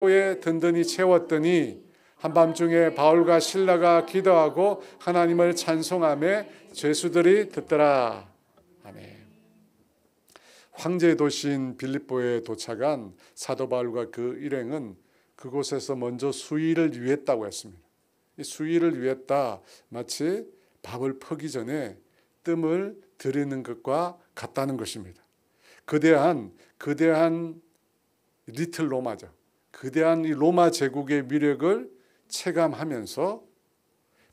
에 든든히 채웠더니 한밤중에 바울과 실라가 기도하고 하나님을 찬송하며 죄수들이 듣더라. 아멘. 황제 도시인 빌립보에 도착한 사도 바울과 그 일행은 그곳에서 먼저 수의를 위했다고 했습니다. 이 수의를 위했다, 마치 밥을 퍼기 전에 뜸을 들이는 것과 같다는 것입니다. 거대한 리틀 로마죠. 거대한 이 로마 제국의 위력을 체감하면서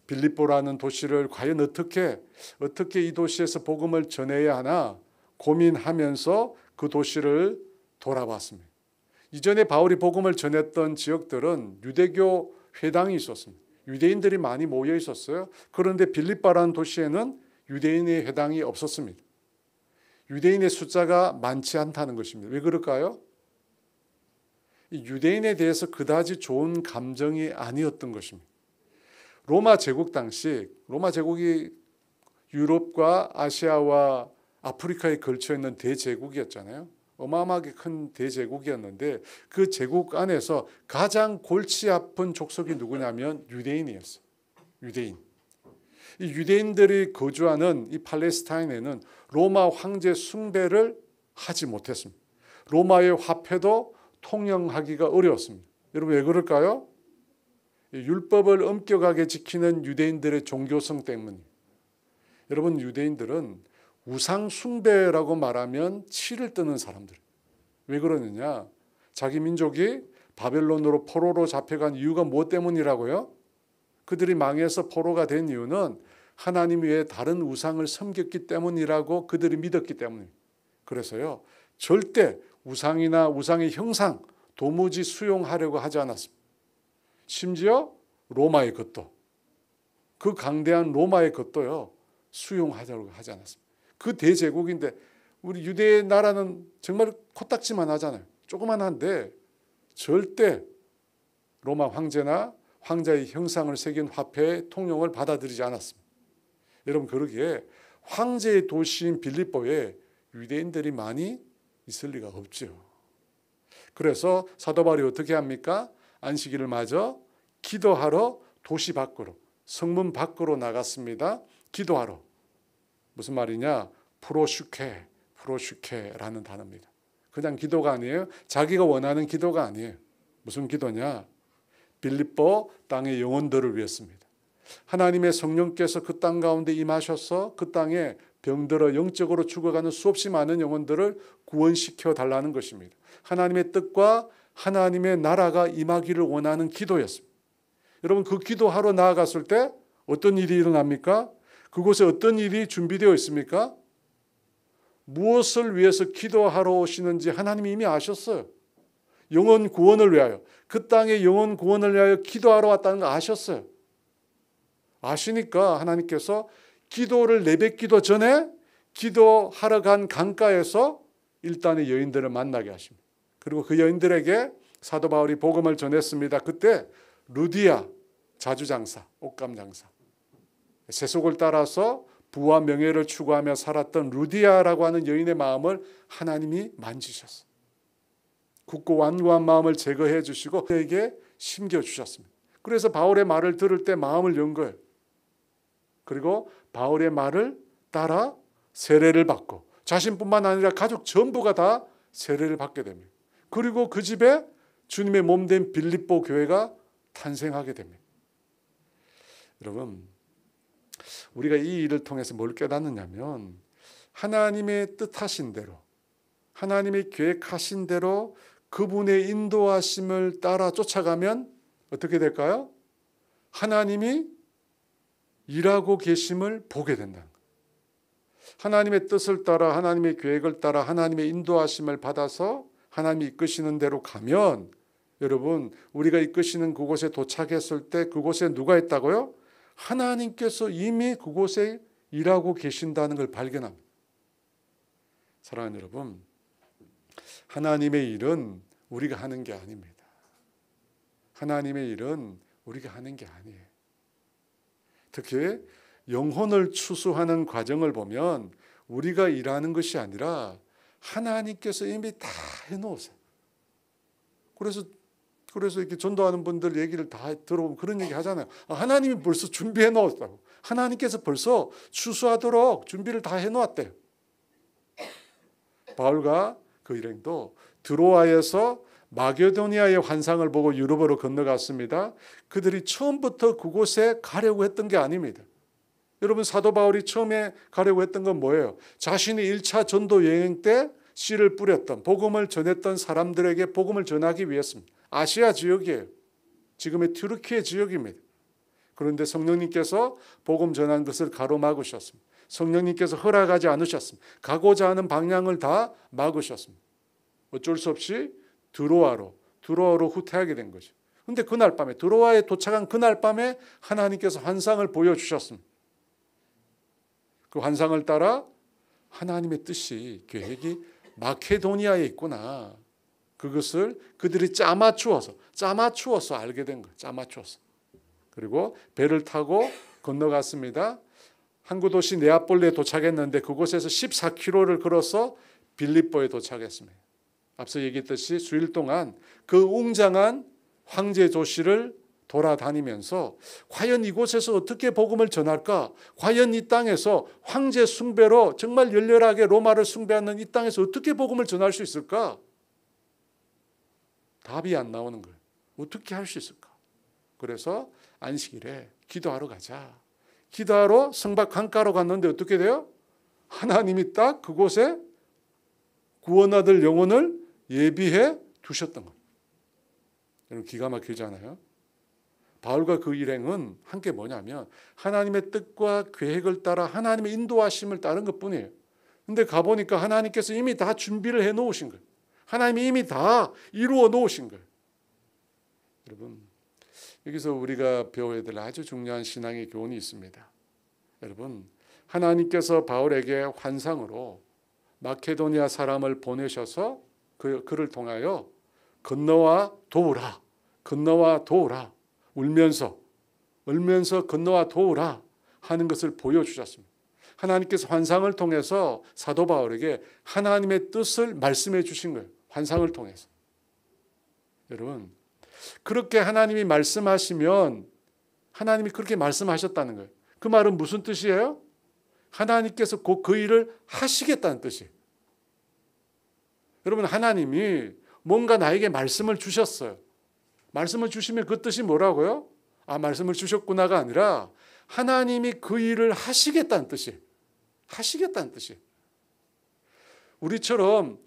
빌립보라는 도시를 과연 어떻게 이 도시에서 복음을 전해야 하나 고민하면서 그 도시를 돌아봤습니다. 이전에 바울이 복음을 전했던 지역들은 유대교 회당이 있었습니다. 유대인들이 많이 모여 있었어요. 그런데 빌립보라는 도시에는 유대인의 회당이 없었습니다. 유대인의 숫자가 많지 않다는 것입니다. 왜 그럴까요? 유대인에 대해서 그다지 좋은 감정이 아니었던 것입니다. 로마 제국 당시, 로마 제국이 유럽과 아시아와 아프리카에 걸쳐 있는 대제국이었잖아요. 어마어마하게 큰 대제국이었는데 그 제국 안에서 가장 골치 아픈 족속이 누구냐면 유대인이었어요. 유대인. 이 유대인들이 거주하는 이 팔레스타인에는 로마 황제 숭배를 하지 못했습니다. 로마의 화폐도 통용하기가 어려웠습니다. 여러분 왜 그럴까요? 율법을 엄격하게 지키는 유대인들의 종교성 때문이에요. 여러분 유대인들은 우상 숭배라고 말하면 치를 뜨는 사람들. 왜 그러느냐? 자기 민족이 바벨론으로 포로로 잡혀간 이유가 무엇 때문이라고요? 그들이 망해서 포로가 된 이유는 하나님 외에 다른 우상을 섬겼기 때문이라고 그들이 믿었기 때문이에요. 그래서요, 절대 우상이나 우상의 형상 도무지 수용하려고 하지 않았습니다. 심지어 로마의 것도, 그 강대한 로마의 것도요 수용하려고 하지 않았습니다. 그 대제국인데 우리 유대 나라는 정말 코딱지만 하잖아요. 조그만한데 절대 로마 황제나 황자의 형상을 새긴 화폐의 통용을 받아들이지 않았습니다. 여러분 그러기에 황제의 도시인 빌립보에 유대인들이 많이 있을 리가 없죠. 그래서 사도 바울이 어떻게 합니까? 안식일을 맞아 기도하러 도시 밖으로, 성문 밖으로 나갔습니다. 기도하러. 무슨 말이냐? 프로슈케라는 단어입니다. 그냥 기도가 아니에요. 자기가 원하는 기도가 아니에요. 무슨 기도냐? 빌립보 땅의 영혼들을 위했습니다. 하나님의 성령께서 그 땅 가운데 임하셔서 그 땅에 병들어 영적으로 죽어가는 수없이 많은 영혼들을 구원시켜 달라는 것입니다. 하나님의 뜻과 하나님의 나라가 임하기를 원하는 기도였습니다. 여러분 그 기도하러 나아갔을 때 어떤 일이 일어납니까? 그곳에 어떤 일이 준비되어 있습니까? 무엇을 위해서 기도하러 오시는지 하나님이 이미 아셨어요. 영혼 구원을 위하여, 그 땅의 영혼 구원을 위하여 기도하러 왔다는 거 아셨어요. 아시니까 하나님께서 기도를 내뱉기도 전에 기도하러 간 강가에서 일단의 여인들을 만나게 하십니다. 그리고 그 여인들에게 사도 바울이 복음을 전했습니다. 그때 루디아 자주장사, 옷감장사, 세속을 따라서 부와 명예를 추구하며 살았던 루디아라고 하는 여인의 마음을 하나님이 만지셨어요. 굳고 완고한 마음을 제거해 주시고 그에게 심겨주셨습니다. 그래서 바울의 말을 들을 때 마음을 연 거예요. 그리고 바울의 말을 따라 세례를 받고 자신뿐만 아니라 가족 전부가 다 세례를 받게 됩니다. 그리고 그 집에 주님의 몸된 빌립보 교회가 탄생하게 됩니다. 여러분 우리가 이 일을 통해서 뭘 깨닫느냐면 하나님의 뜻하신 대로 하나님의 계획하신 대로 그분의 인도하심을 따라 쫓아가면 어떻게 될까요? 하나님이 일하고 계심을 보게 된다는 거예요. 하나님의 뜻을 따라 하나님의 계획을 따라 하나님의 인도하심을 받아서 하나님이 이끄시는 대로 가면 여러분 우리가 이끄시는 그곳에 도착했을 때 그곳에 누가 있다고요? 하나님께서 이미 그곳에 일하고 계신다는 걸 발견합니다. 사랑하는 여러분, 하나님의 일은 우리가 하는 게 아닙니다. 하나님의 일은 우리가 하는 게 아니에요. 특히 영혼을 추수하는 과정을 보면 우리가 일하는 것이 아니라 하나님께서 이미 다 해놓으세요. 그래서 그래서 이렇게 전도하는 분들 얘기를 다 들어보면 그런 얘기 하잖아요. 하나님이 벌써 준비해 놓았다고. 하나님께서 벌써 추수하도록 준비를 다 해 놓았대요. 바울과 그 일행도 드로아에서 마게도니아의 환상을 보고 유럽으로 건너갔습니다. 그들이 처음부터 그곳에 가려고 했던 게 아닙니다. 여러분, 사도 바울이 처음에 가려고 했던 건 뭐예요? 자신이 1차 전도 여행 때 씨를 뿌렸던, 복음을 전했던 사람들에게 복음을 전하기 위해서입니다. 아시아 지역이에요. 지금의 튀르키예 지역입니다. 그런데 성령님께서 복음 전한 것을 가로막으셨습니다. 성령님께서 허락하지 않으셨습니다. 가고자 하는 방향을 다 막으셨습니다. 어쩔 수 없이 드로아로 후퇴하게 된 거죠. 그런데 그날 밤에, 드로아에 도착한 그날 밤에 하나님께서 환상을 보여주셨습니다. 그 환상을 따라 하나님의 뜻이, 계획이 마케도니아에 있구나. 그것을 그들이 짜맞추어서 알게 된 거예요. 짜맞추어서. 그리고 배를 타고 건너갔습니다. 항구 도시 네아폴리에 도착했는데 그곳에서 14km를 걸어서 빌립보에 도착했습니다. 앞서 얘기했듯이 수일 동안 그 웅장한 황제 도시를 돌아다니면서 과연 이곳에서 어떻게 복음을 전할까? 과연 이 땅에서 황제 숭배로 정말 열렬하게 로마를 숭배하는 이 땅에서 어떻게 복음을 전할 수 있을까? 답이 안 나오는 거예요. 어떻게 할 수 있을까? 그래서 안식일에 기도하러 가자. 기도하러 성박 강가로 갔는데 어떻게 돼요? 하나님이 딱 그곳에 구원 얻을 영혼을 예비해 두셨던 겁니다. 여러분, 기가 막히잖아요. 바울과 그 일행은 한 게 뭐냐면 하나님의 뜻과 계획을 따라 하나님의 인도하심을 따른 것뿐이에요. 근데 가보니까 하나님께서 이미 다 준비를 해 놓으신 거예요. 하나님이 이미 다 이루어 놓으신 거예요. 여러분, 여기서 우리가 배워야 될 아주 중요한 신앙의 교훈이 있습니다. 여러분, 하나님께서 바울에게 환상으로 마케도니아 사람을 보내셔서 그를 통하여 건너와 도우라, 울면서 건너와 도우라 하는 것을 보여주셨습니다. 하나님께서 환상을 통해서 사도 바울에게 하나님의 뜻을 말씀해 주신 거예요. 환상을 통해서. 여러분, 그렇게 하나님이 말씀하시면 하나님이 그렇게 말씀하셨다는 거예요. 그 말은 무슨 뜻이에요? 하나님께서 곧 그 일을 하시겠다는 뜻이에요. 여러분, 하나님이 뭔가 나에게 말씀을 주셨어요. 말씀을 주시면 그 뜻이 뭐라고요? 말씀을 주셨구나가 아니라 하나님이 그 일을 하시겠다는 뜻이에요. 하시겠다는 뜻이에요. 우리처럼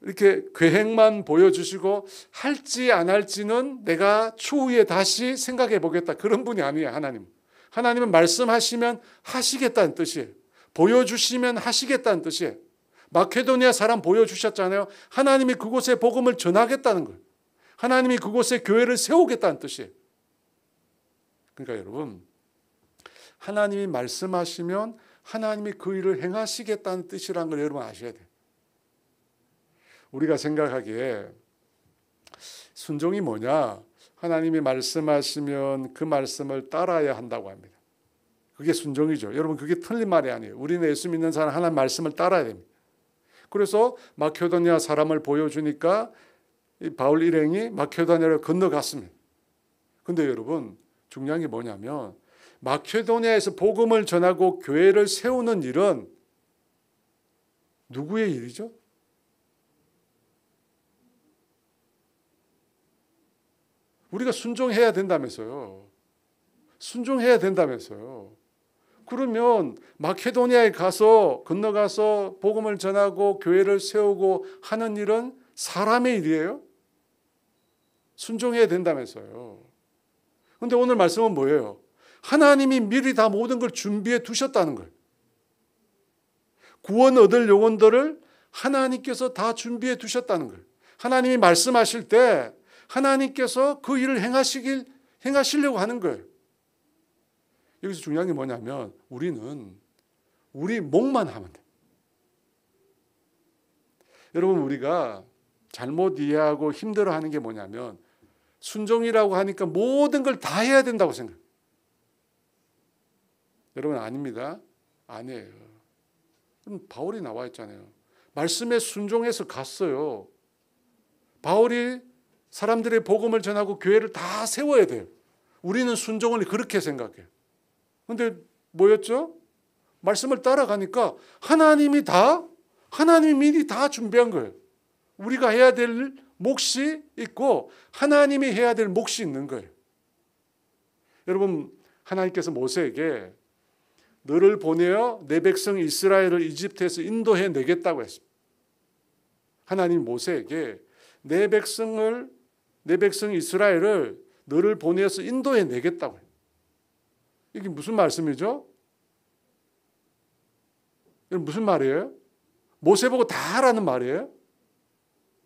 이렇게 계획만 보여주시고 할지 안 할지는 내가 추후에 다시 생각해 보겠다. 그런 분이 아니에요. 하나님은 말씀하시면 하시겠다는 뜻이에요. 보여주시면 하시겠다는 뜻이에요. 마케도니아 사람 보여주셨잖아요. 하나님이 그곳에 복음을 전하겠다는 거예요. 하나님이 그곳에 교회를 세우겠다는 뜻이에요. 그러니까 여러분, 하나님이 말씀하시면 하나님이 그 일을 행하시겠다는 뜻이라는 걸 여러분 아셔야 돼요. 우리가 생각하기에 순종이 뭐냐? 하나님이 말씀하시면 그 말씀을 따라야 한다고 합니다. 그게 순종이죠. 여러분, 그게 틀린 말이 아니에요. 우리는 예수 믿는 사람 하나님 말씀을 따라야 됩니다. 그래서 마케도니아 사람을 보여주니까 이 바울 일행이 마케도니아를 건너갔습니다. 그런데 여러분, 중요한 게 뭐냐면 마케도니아에서 복음을 전하고 교회를 세우는 일은 누구의 일이죠? 우리가 순종해야 된다면서요. 그러면 마케도니아에 건너가서 복음을 전하고 교회를 세우고 하는 일은 사람의 일이에요? 순종해야 된다면서요. 그런데 오늘 말씀은 뭐예요? 하나님이 미리 다 모든 걸 준비해 두셨다는 거예요. 구원 얻을 영혼들을 하나님께서 다 준비해 두셨다는 거예요. 하나님이 말씀하실 때 하나님께서 그 일을 행하시려고 하는 거예요. 여기서 중요한 게 뭐냐면 우리는 우리 목만 하면 돼요. 여러분, 우리가 잘못 이해하고 힘들어하는 게 뭐냐면 순종이라고 하니까 모든 걸 다 해야 된다고 생각해요. 여러분, 아닙니다. 아니에요. 그럼 바울이 나와 있잖아요. 말씀에 순종해서 갔어요. 바울이 사람들의 복음을 전하고 교회를 다 세워야 돼요. 우리는 순종을 그렇게 생각해요. 그런데 뭐였죠? 말씀을 따라가니까 하나님이 미리 다 준비한 거예요. 우리가 해야 될 몫이 있고 하나님이 해야 될 몫이 있는 거예요. 여러분, 하나님께서 모세에게 너를 보내어 내 백성 이스라엘을 이집트에서 인도해 내겠다고 했습니다. 하나님 모세에게 내 백성 이스라엘을 너를 보내어서 인도해 내겠다고 해요. 이게 무슨 말씀이죠? 무슨 말이에요? 모세 보고 다 하라는 말이에요?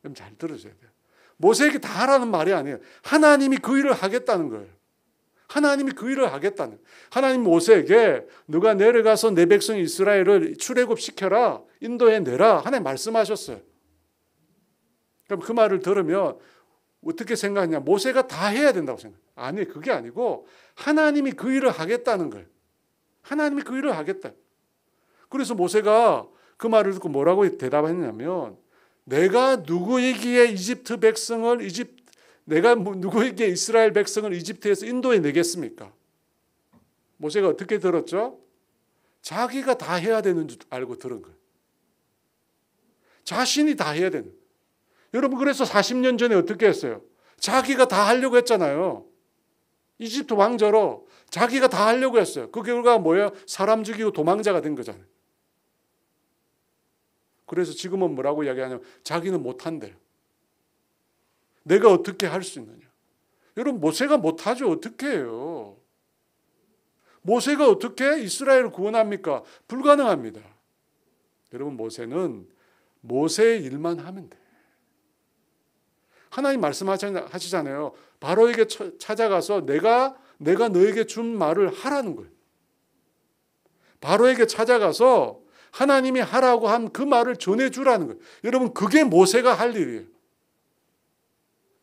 여러분 잘 들으셔야 돼요. 모세에게 다 하라는 말이 아니에요. 하나님이 그 일을 하겠다는 거예요. 하나님이 그 일을 하겠다는 거예요. 하나님 모세에게 너가 내려가서 내 백성 이스라엘을 출애굽시켜라, 인도해 내라 하나님 말씀하셨어요. 그럼 그 말을 들으면 어떻게 생각하냐? 모세가 다 해야 된다고 생각해요. 아니, 그게 아니고 하나님이 그 일을 하겠다는 거예요. 하나님이 그 일을 하겠다. 그래서 모세가 그 말을 듣고 뭐라고 대답했냐면 내가 누구에게 누구에게 이스라엘 백성을 이집트에서 인도해 내겠습니까? 모세가 어떻게 들었죠? 자기가 다 해야 되는 줄 알고 들은 거예요. 자신이 다 해야 되는 거예요. 여러분, 그래서 40년 전에 어떻게 했어요? 자기가 다 하려고 했잖아요. 이집트 왕조로 자기가 다 하려고 했어요. 그 결과가 뭐예요? 사람 죽이고 도망자가 된 거잖아요. 그래서 지금은 뭐라고 이야기하냐면 자기는 못한대요. 내가 어떻게 할 수 있느냐. 여러분, 모세가 못하죠. 어떻게 해요? 모세가 어떻게 이스라엘을 구원합니까? 불가능합니다. 여러분, 모세는 모세의 일만 하면 돼요. 하나님 말씀하시잖아요. 바로에게 찾아가서 내가 너에게 준 말을 하라는 거예요. 바로에게 찾아가서 하나님이 하라고 한 그 말을 전해주라는 거예요. 여러분, 그게 모세가 할 일이에요.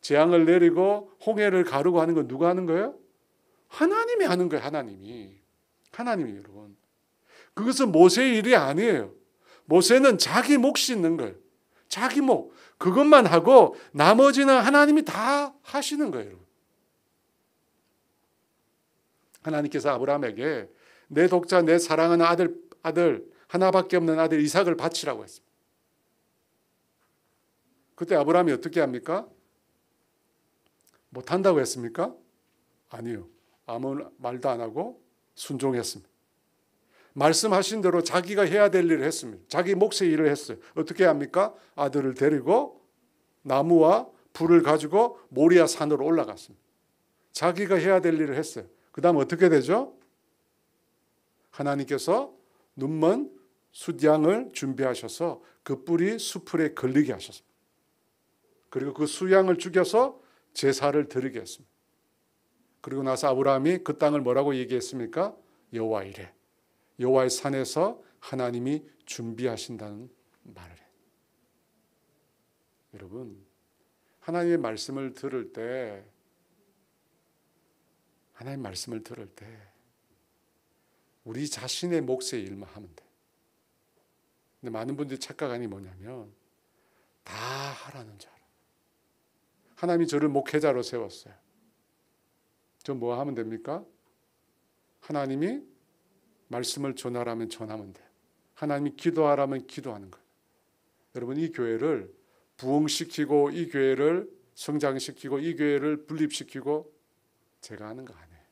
재앙을 내리고 홍해를 가르고 하는 건 누가 하는 거예요? 하나님이 하는 거예요. 하나님이 여러분. 그것은 모세의 일이 아니에요. 모세는 자기 몫이 있는 거예요. 자기 몫. 그것만 하고 나머지는 하나님이 다 하시는 거예요. 하나님께서 아브라함에게 내 독자, 내 사랑하는 아들 하나밖에 없는 아들 이삭을 바치라고 했습니다. 그때 아브라함이 어떻게 합니까? 못한다고 했습니까? 아니요. 아무 말도 안 하고 순종했습니다. 말씀하신 대로 자기가 해야 될 일을 했습니다. 자기 몫의 일을 했어요. 어떻게 합니까? 아들을 데리고 나무와 불을 가지고 모리아 산으로 올라갔습니다. 자기가 해야 될 일을 했어요. 그 다음 어떻게 되죠? 하나님께서 눈먼 숫양을 준비하셔서 그 뿔이 수풀에 걸리게 하셨습니다. 그리고 그 수양을 죽여서 제사를 드리게 했습니다. 그리고 나서 아브라함이 그 땅을 뭐라고 얘기했습니까? 여호와 이래. 여호와의 산에서 하나님이 준비하신다는 말을 해요. 여러분, 하나님의 말씀을 들을 때 우리 자신의 몫의 일만 하면 돼. 근데 많은 분들이 착각하는 게 뭐냐면 다 하라는 줄 알아요. 하나님이 저를 목회자로 세웠어요. 저 뭐 하면 됩니까? 하나님이 말씀을 전하라면 전하면 돼요. 하나님이 기도하라면 기도하는 거예요. 여러분, 이 교회를 부흥시키고 이 교회를 성장시키고 이 교회를 분립시키고 제가 하는 거 아니에요.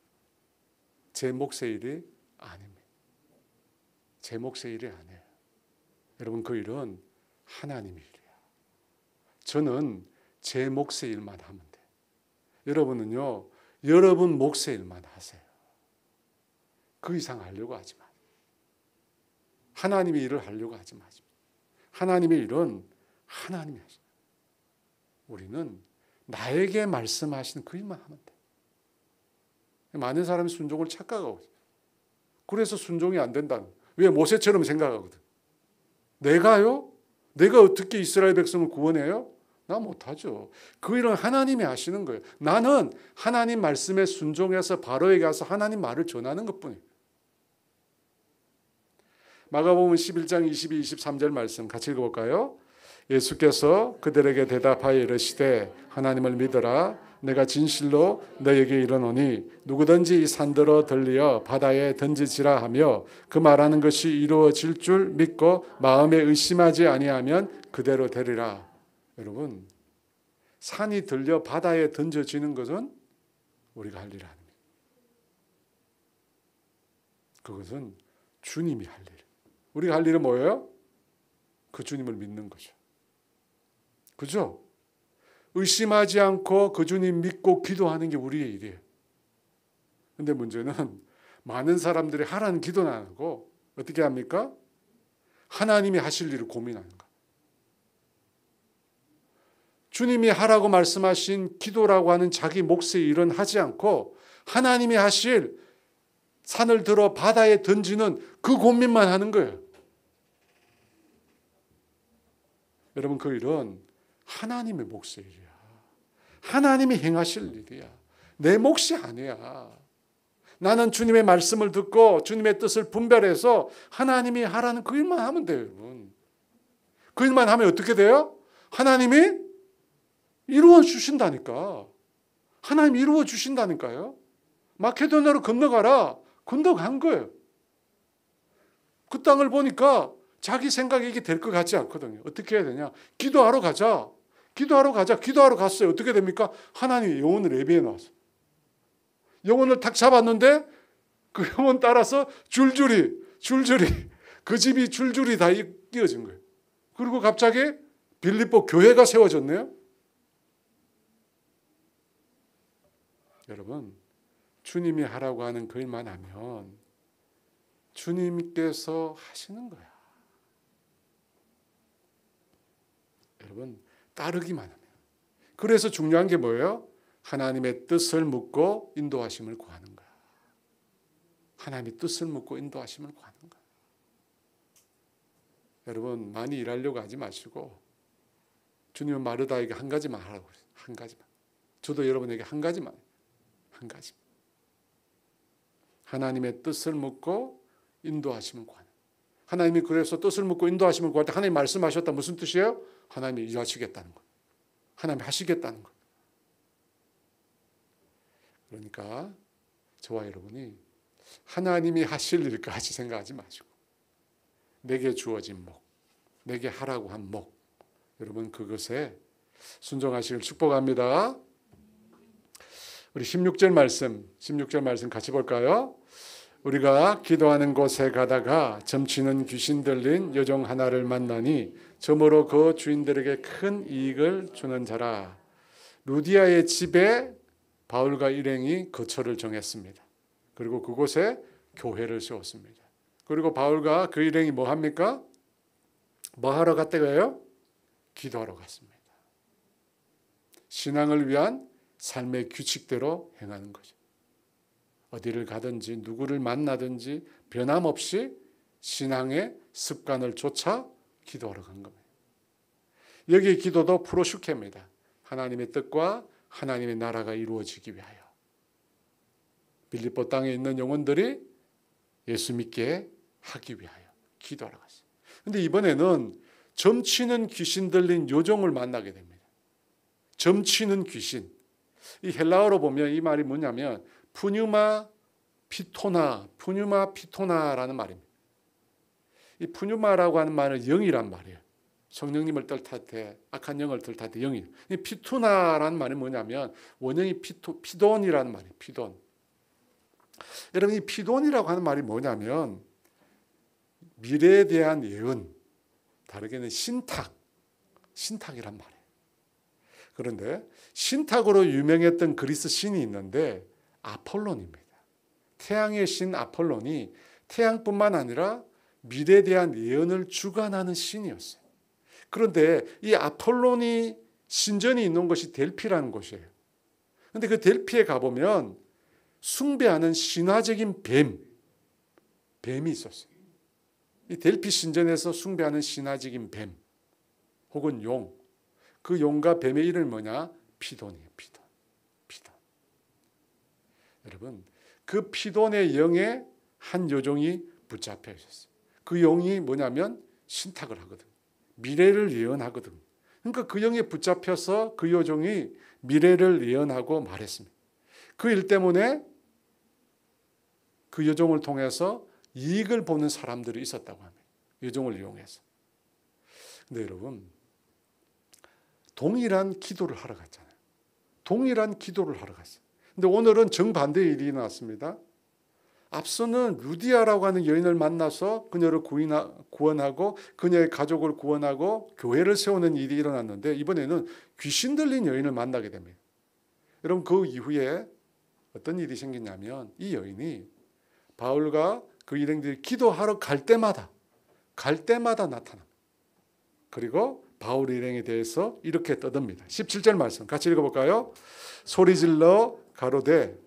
제 몫의 일이 아닙니다. 제 몫의 일이 아니에요. 여러분, 그 일은 하나님의 일이에요. 저는 제 몫의 일만 하면 돼요. 여러분은요, 여러분 몫의 일만 하세요. 그 이상 하려고 하지 마세요. 하나님의 일을 하려고 하지 마세요. 하나님의 일은 하나님이 하시죠. 우리는 나에게 말씀하시는 그 일만 하면 돼요. 많은 사람이 순종을 착각하고 있어요. 그래서 순종이 안 된다는 거예요. 왜? 모세처럼 생각하거든. 내가요? 내가 어떻게 이스라엘 백성을 구원해요? 나 못하죠. 그 일은 하나님이 하시는 거예요. 나는 하나님 말씀에 순종해서 바로에게 가서 하나님 말을 전하는 것뿐이에요. 마가복음 11장 22, 23절 말씀 같이 읽어볼까요? 예수께서 그들에게 대답하여 이르시되 하나님을 믿으라. 내가 진실로 너에게 이르노니 누구든지 이 산더러 들리어 바다에 던지지라 하며 그 말하는 것이 이루어질 줄 믿고 마음에 의심하지 아니하면 그대로 되리라. 여러분, 산이 들려 바다에 던져지는 것은 우리가 할 일 아닙니다. 그것은 주님이 할 일. 우리가 할 일은 뭐예요? 그 주님을 믿는 거죠. 그죠? 의심하지 않고 그 주님 믿고 기도하는 게 우리의 일이에요. 근데 문제는 많은 사람들이 하라는 기도는 안 하고 어떻게 합니까? 하나님이 하실 일을 고민하는 거예요. 주님이 하라고 말씀하신 기도라고 하는 자기 몫의 일은 하지 않고 하나님이 하실 산을 들어 바다에 던지는 그 고민만 하는 거예요. 여러분, 그 일은 하나님의 몫의 일이야. 하나님이 행하실 일이야. 내 몫이 아니야. 나는 주님의 말씀을 듣고 주님의 뜻을 분별해서 하나님이 하라는 그 일만 하면 돼요, 여러분. 그 일만 하면 어떻게 돼요? 하나님이 이루어 주신다니까. 하나님 이루어 주신다니까요. 마케도냐로 건너가라. 건너간 거예요. 그 땅을 보니까 자기 생각이 이게 될 것 같지 않거든요. 어떻게 해야 되냐? 기도하러 가자. 기도하러 가자. 기도하러 갔어요. 어떻게 됩니까? 하나님이 영혼을 예비해 놨어요. 영혼을 탁 잡았는데 그 영혼 따라서 줄줄이 그 집이 줄줄이 다 이어진 거예요. 그리고 갑자기 빌립보 교회가 세워졌네요. 여러분, 주님이 하라고 하는 그 일만 하면 주님께서 하시는 거야. 여러분, 따르기만 하면. 그래서 중요한 게 뭐예요? 하나님의 뜻을 묻고 인도하심을 구하는 거야. 하나님의 뜻을 묻고 인도하심을 구하는 거야. 여러분, 많이 일하려고 하지 마시고 주님은 마르다에게 한 가지만 하라고 그래요. 한 가지만. 저도 여러분에게 한 가지만. 한 가지. 하나님의 뜻을 묻고 인도하심을 구하는. 하나님이 그래서 뜻을 묻고 인도하심을 구할 때 하나님 말씀하셨다. 무슨 뜻이에요? 하나님이 일하시겠다는 것. 하나님이 하시겠다는 것. 그러니까 저와 여러분이 하나님이 하실 일까지 생각하지 마시고 내게 주어진 목, 내게 하라고 한 목, 여러분 그것에 순종하시길 축복합니다. 우리 16절 말씀 같이 볼까요? 우리가 기도하는 곳에 가다가 점치는 귀신 들린 여종 하나를 만나니 저모로 그 주인들에게 큰 이익을 주는 자라. 루디아의 집에 바울과 일행이 거처를 정했습니다. 그리고 그곳에 교회를 세웠습니다. 그리고 바울과 그 일행이 뭐 합니까? 뭐 하러 갔다고요? 기도하러 갔습니다. 신앙을 위한 삶의 규칙대로 행하는 거죠. 어디를 가든지 누구를 만나든지 변함없이 신앙의 습관을 좇아 기도하러 간 겁니다. 여기 기도도 프로슈케입니다. 하나님의 뜻과 하나님의 나라가 이루어지기 위하여. 빌립보 땅에 있는 영혼들이 예수 믿게 하기 위하여 기도하러 갔어요. 그런데 이번에는 점치는 귀신 들린 요정을 만나게 됩니다. 점치는 귀신. 이 헬라어로 보면 이 말이 뭐냐면 푸뉴마 피토나라는 말입니다. 이 푸뉴마라고 하는 말은 영이란 말이에요. 성령님을 뜻할 때, 악한 영을 뜻할 때 영이. 이 피토나라는 말이 뭐냐면 원형이 피돈이라는 말이에요. 피돈. 여러분 이 피돈이라고 하는 말이 뭐냐면 미래에 대한 예언, 다르게는 신탁이란 말이에요. 그런데 신탁으로 유명했던 그리스 신이 있는데 아폴론입니다. 태양의 신 아폴론이 태양뿐만 아니라 미래에 대한 예언을 주관하는 신이었어요. 그런데 이 아폴론이 신전이 있는 곳이 델피라는 곳이에요. 그런데 그 델피에 가보면 숭배하는 신화적인 뱀이 있었어요. 이 델피 신전에서 숭배하는 신화적인 뱀 혹은 용, 그 용과 뱀의 이름이 뭐냐? 피돈이에요. 피돈. 여러분, 그 피돈의 영에 한 요종이 붙잡혀 있었어요. 그 용이 뭐냐면 신탁을 하거든요. 미래를 예언하거든. 그러니까 그 영에 붙잡혀서 그 여종이 미래를 예언하고 말했습니다. 그 일 때문에 그 여종을 통해서 이익을 보는 사람들이 있었다고 합니다. 여종을 이용해서. 근데 여러분, 동일한 기도를 하러 갔잖아요. 동일한 기도를 하러 갔어요. 근데 오늘은 정반대의 일이 일어났습니다. 앞서는 루디아라고 하는 여인을 만나서 그녀를 구원하고 그녀의 가족을 구원하고 교회를 세우는 일이 일어났는데, 이번에는 귀신 들린 여인을 만나게 됩니다. 여러분, 그 이후에 어떤 일이 생기냐면 이 여인이 바울과 그 일행들이 기도하러 갈 때마다 나타납니다. 그리고 바울 일행에 대해서 이렇게 떠듭니다. 17절 말씀 같이 읽어볼까요? 소리질러 가로되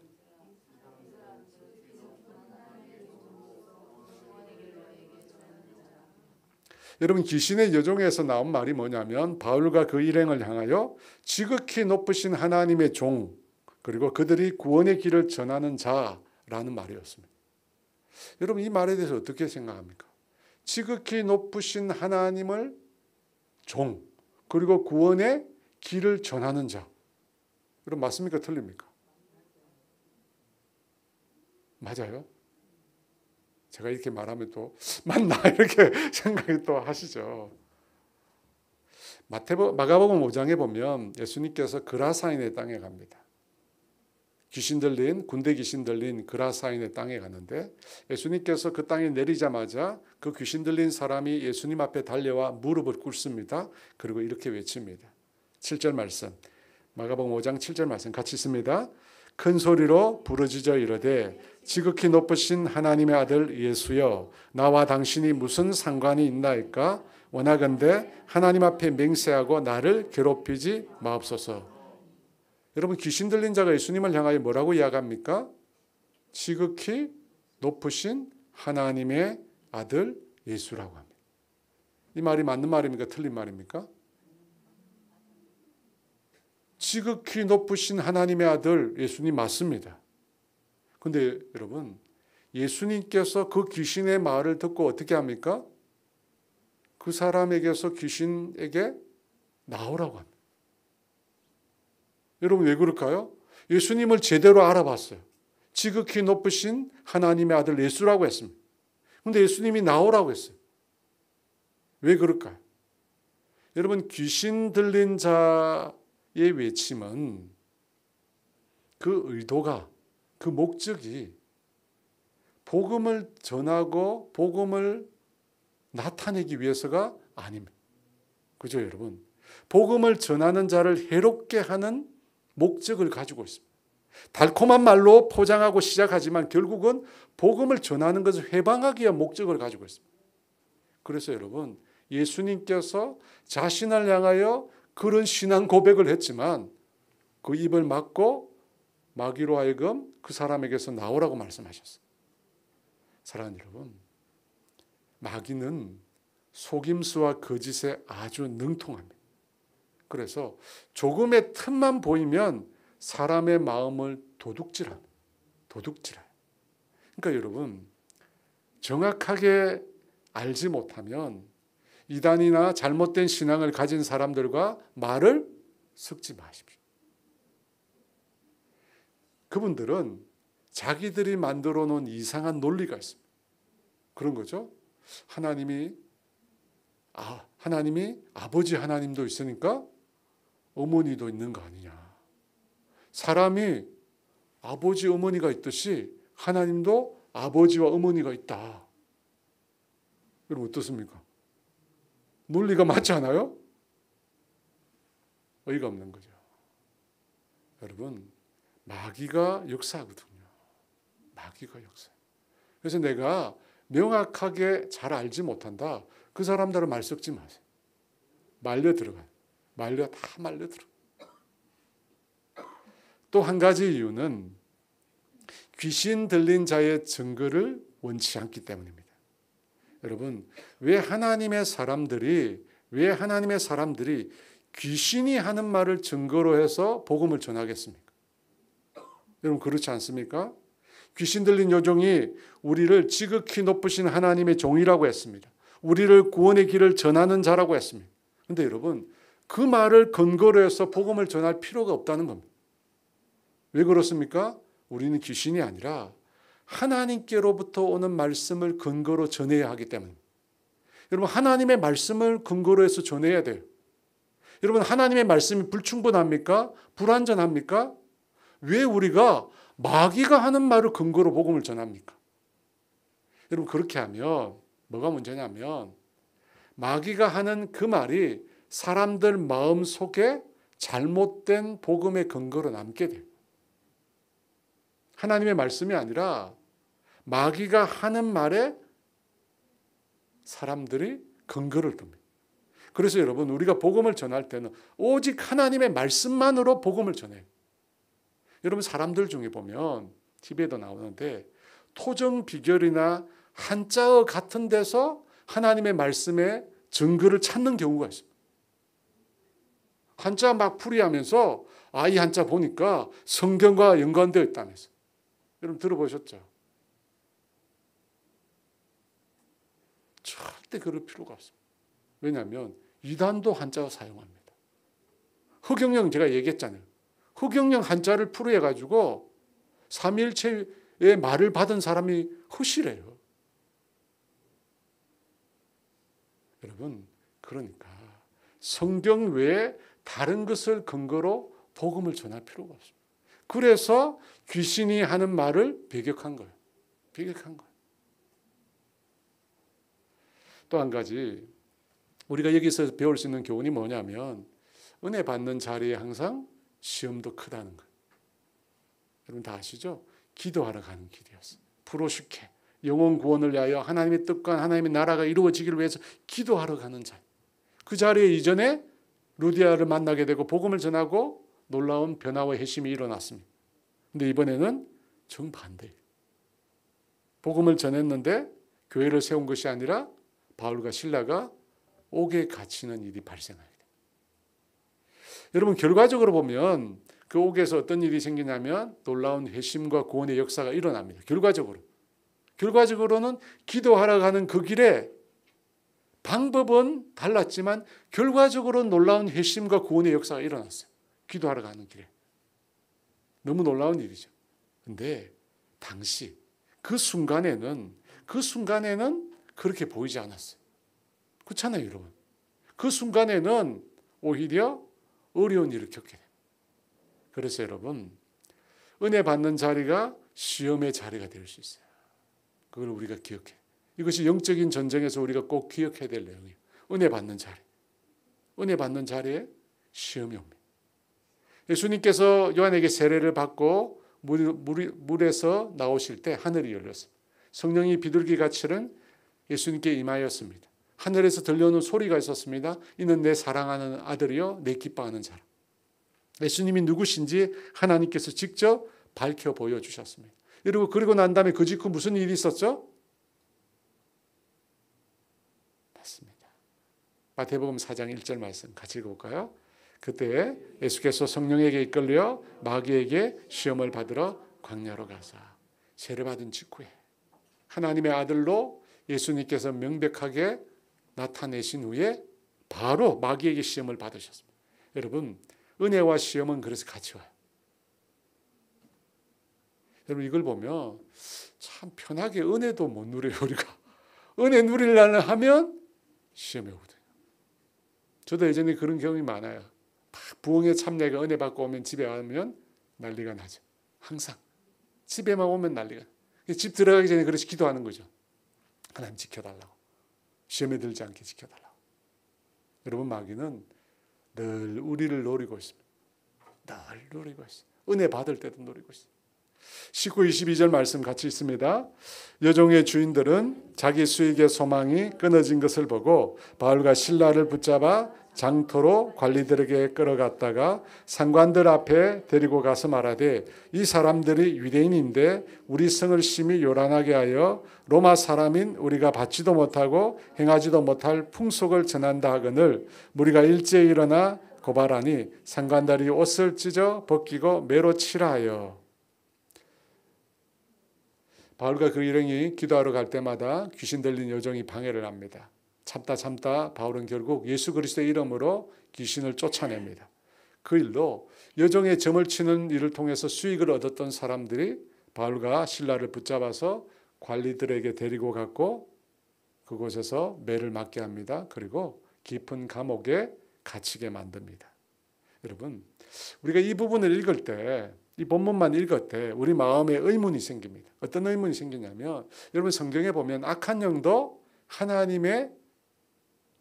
여러분, 귀신의 여종에서 나온 말이 뭐냐면 바울과 그 일행을 향하여 지극히 높으신 하나님의 종, 그리고 그들이 구원의 길을 전하는 자라는 말이었습니다. 여러분, 이 말에 대해서 어떻게 생각합니까? 지극히 높으신 하나님을 종, 그리고 구원의 길을 전하는 자. 여러분, 맞습니까? 틀립니까? 맞아요? 제가 이렇게 말하면 또 맞나 이렇게 생각이 또 하시죠. 마가복음 5장에 보면 예수님께서 그라사인의 땅에 갑니다. 군대 귀신 들린 그라사인의 땅에 가는데, 예수님께서 그 땅에 내리자마자 그 귀신 들린 사람이 예수님 앞에 달려와 무릎을 꿇습니다. 그리고 이렇게 외칩니다. 7절 말씀, 마가복음 5장 7절 말씀 같이 있습니다. 큰 소리로 부르짖어 이르되 지극히 높으신 하나님의 아들 예수여, 나와 당신이 무슨 상관이 있나이까? 원하건대 하나님 앞에 맹세하고 나를 괴롭히지 마옵소서. 여러분, 귀신 들린 자가 예수님을 향하여 뭐라고 이야기합니까? 지극히 높으신 하나님의 아들 예수라고 합니다. 이 말이 맞는 말입니까? 틀린 말입니까? 지극히 높으신 하나님의 아들 예수님 맞습니다. 그런데 여러분, 예수님께서 그 귀신의 말을 듣고 어떻게 합니까? 그 사람에게서 귀신에게 나오라고 합니다. 여러분, 왜 그럴까요? 예수님을 제대로 알아봤어요. 지극히 높으신 하나님의 아들 예수라고 했습니다. 그런데 예수님이 나오라고 했어요. 왜 그럴까요? 여러분, 귀신 들린 자의 외침은 그 의도가, 그 목적이 복음을 전하고 복음을 나타내기 위해서가 아닙니다. 그죠, 여러분? 복음을 전하는 자를 해롭게 하는 목적을 가지고 있습니다. 달콤한 말로 포장하고 시작하지만 결국은 복음을 전하는 것을 회방하기 위한 목적을 가지고 있습니다. 그래서 여러분, 예수님께서 자신을 향하여 그런 신앙 고백을 했지만 그 입을 막고 마귀로 하여금 그 사람에게서 나오라고 말씀하셨어요. 사랑하는 여러분, 마귀는 속임수와 거짓에 아주 능통합니다. 그래서 조금의 틈만 보이면 사람의 마음을 도둑질합니다. 그러니까 여러분, 정확하게 알지 못하면 이단이나 잘못된 신앙을 가진 사람들과 말을 섞지 마십시오. 그분들은 자기들이 만들어 놓은 이상한 논리가 있습니다. 그런 거죠. 하나님이 아버지 하나님도 있으니까 어머니도 있는 거 아니냐. 사람이 아버지 어머니가 있듯이 하나님도 아버지와 어머니가 있다. 여러분, 어떻습니까? 논리가 맞지 않아요? 어이가 없는 거죠. 여러분, 마귀가 역사하거든요. 마귀가 역사. 그래서 내가 명확하게 잘 알지 못한다. 그 사람들은 말 섞지 마세요. 말려 들어가요. 다 말려 들어. 또 한 가지 이유는 귀신 들린 자의 증거를 원치 않기 때문입니다. 여러분, 왜 하나님의 사람들이 귀신이 하는 말을 증거로 해서 복음을 전하겠습니까? 여러분, 그렇지 않습니까? 귀신 들린 여종이 우리를 지극히 높으신 하나님의 종이라고 했습니다. 우리를 구원의 길을 전하는 자라고 했습니다. 그런데 여러분, 그 말을 근거로 해서 복음을 전할 필요가 없다는 겁니다. 왜 그렇습니까? 우리는 귀신이 아니라 하나님께로부터 오는 말씀을 근거로 전해야 하기 때문입니다. 여러분, 하나님의 말씀을 근거로 해서 전해야 돼요. 여러분, 하나님의 말씀이 불충분합니까? 불완전합니까? 왜 우리가 마귀가 하는 말을 근거로 복음을 전합니까? 여러분, 그렇게 하면 뭐가 문제냐면 마귀가 하는 그 말이 사람들 마음 속에 잘못된 복음의 근거로 남게 돼요. 하나님의 말씀이 아니라 마귀가 하는 말에 사람들이 근거를 둡니다. 그래서 여러분, 우리가 복음을 전할 때는 오직 하나님의 말씀만으로 복음을 전해요. 여러분, 사람들 중에 보면 TV에도 나오는데 토정 비결이나 한자어 같은 데서 하나님의 말씀의 증거를 찾는 경우가 있습니다. 한자 막 풀이하면서 이 한자 보니까 성경과 연관되어 있다면서. 여러분 들어보셨죠? 절대 그럴 필요가 없습니다. 왜냐하면 이단도 한자を사용합니다. 허경영 제가 얘기했잖아요. 허경영 한자를 풀이해가지고 삼위일체의 말을 받은 사람이 허실해요. 여러분, 그러니까 성경 외에 다른 것을 근거로 복음을 전할 필요가 없습니다. 그래서 귀신이 하는 말을 배격한 거예요. 배격한 거예요. 또 한 가지 우리가 여기서 배울 수 있는 교훈이 뭐냐면 은혜 받는 자리에 항상 시험도 크다는 거예요. 여러분 다 아시죠? 기도하러 가는 길이었어요. 프로슈케, 영혼 구원을 위하여 하나님의 뜻과 하나님의 나라가 이루어지기를 위해서 기도하러 가는 자리. 그 자리에 이전에 루디아를 만나게 되고 복음을 전하고 놀라운 변화와 회심이 일어났습니다. 그런데 이번에는 정반대예요. 복음을 전했는데 교회를 세운 것이 아니라 바울과 실라가 옥에 갇히는 일이 발생하게 됩니다. 여러분, 결과적으로 보면 그 옥에서 어떤 일이 생기냐면 놀라운 회심과 구원의 역사가 일어납니다. 결과적으로는 기도하러 가는 그 길에 방법은 달랐지만 결과적으로 놀라운 회심과 구원의 역사가 일어났어요. 기도하러 가는 길에. 너무 놀라운 일이죠. 그런데 당시 그 순간에는 그렇게 보이지 않았어요. 그렇잖아요, 여러분. 그 순간에는 오히려 어려운 일을 겪게 됩니다. 그래서 여러분, 은혜 받는 자리가 시험의 자리가 될 수 있어요. 그걸 우리가 기억해요. 이것이 영적인 전쟁에서 우리가 꼭 기억해야 될 내용이에요. 은혜 받는 자리. 은혜 받는 자리에 시험이 옵니다. 예수님께서 요한에게 세례를 받고 물에서 나오실 때 하늘이 열렸습니다. 성령이 비둘기같이 예수님께 임하였습니다. 하늘에서 들려오는 소리가 있었습니다. 이는 내 사랑하는 아들이요 내 기뻐하는 자라. 예수님이 누구신지 하나님께서 직접 밝혀 보여주셨습니다. 여러분, 그리고 난 다음에 그 직후 무슨 일이 있었죠? 맞습니다. 마태복음 4장 1절 말씀 같이 읽어볼까요? 그때 예수께서 성령에게 이끌려 마귀에게 시험을 받으러 광야로 가사 세례받은 직후에 하나님의 아들로 예수님께서 명백하게 나타내신 후에 바로 마귀에게 시험을 받으셨습니다. 여러분, 은혜와 시험은 그래서 같이 와요. 여러분, 이걸 보면 참 편하게 은혜도 못 누려요. 우리가 은혜 누리려고 하면 시험이 오거든요. 저도 예전에 그런 경험이 많아요. 부흥의 참내가 은혜 받고 오면 집에 가면 난리가 나죠. 항상 집에만 오면 난리가 나요. 집 들어가기 전에 그래서 기도하는 거죠. 하나님 지켜달라고. 시험에 들지 않게 지켜달라고. 여러분, 마귀는 늘 우리를 노리고 있습니다. 늘 노리고 있어요. 은혜 받을 때도 노리고 있어요. 19, 22절 말씀 같이 있습니다. 여종의 주인들은 자기 수익의 소망이 끊어진 것을 보고 바울과 실라를 붙잡아 장터로 관리들에게 끌어갔다가 상관들 앞에 데리고 가서 말하되 이 사람들이 유대인인데 우리 성을 심히 요란하게 하여 로마 사람인 우리가 받지도 못하고 행하지도 못할 풍속을 전한다 하거늘 무리가 일제히 일어나 고발하니 상관들이 옷을 찢어 벗기고 매로 치라 하여. 바울과 그 일행이 기도하러 갈 때마다 귀신 들린 여종이 방해를 합니다. 참다 바울은 결국 예수 그리스도의 이름으로 귀신을 쫓아냅니다. 그 일로 여정에 점을 치는 일을 통해서 수익을 얻었던 사람들이 바울과 실라를 붙잡아서 관리들에게 데리고 갔고 그곳에서 매를 맞게 합니다. 그리고 깊은 감옥에 갇히게 만듭니다. 여러분, 우리가 이 부분을 읽을 때, 이 본문만 읽을 때 우리 마음에 의문이 생깁니다. 어떤 의문이 생기냐면, 여러분 성경에 보면 악한 영도 하나님의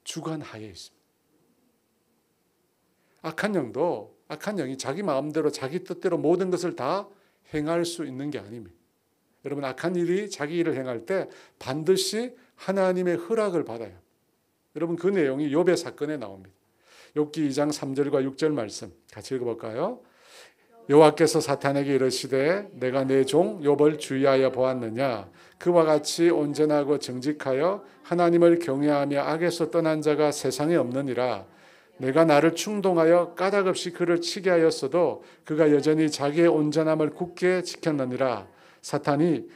주관 하에 있습니다. 악한 영이 자기 마음대로 자기 뜻대로 모든 것을 다 행할 수 있는 게 아닙니다. 여러분, 악한 일이 자기 일을 행할 때 반드시 하나님의 허락을 받아요. 여러분, 그 내용이 욥의 사건에 나옵니다. 욥기 2장 3절과 6절 말씀 같이 읽어볼까요? 여호와께서 사탄에게 이르시되 내가 내 종 욥을 주의하여 보았느냐? 그와 같이 온전하고 정직하여 하나님을 경외하며 악에서 떠난 자가 세상에 없느니라. 내가 나를 충동하여 까닭없이 그를 치게 하였어도 그가 여전히 자기의 온전함을 굳게 지켰느니라. 사탄이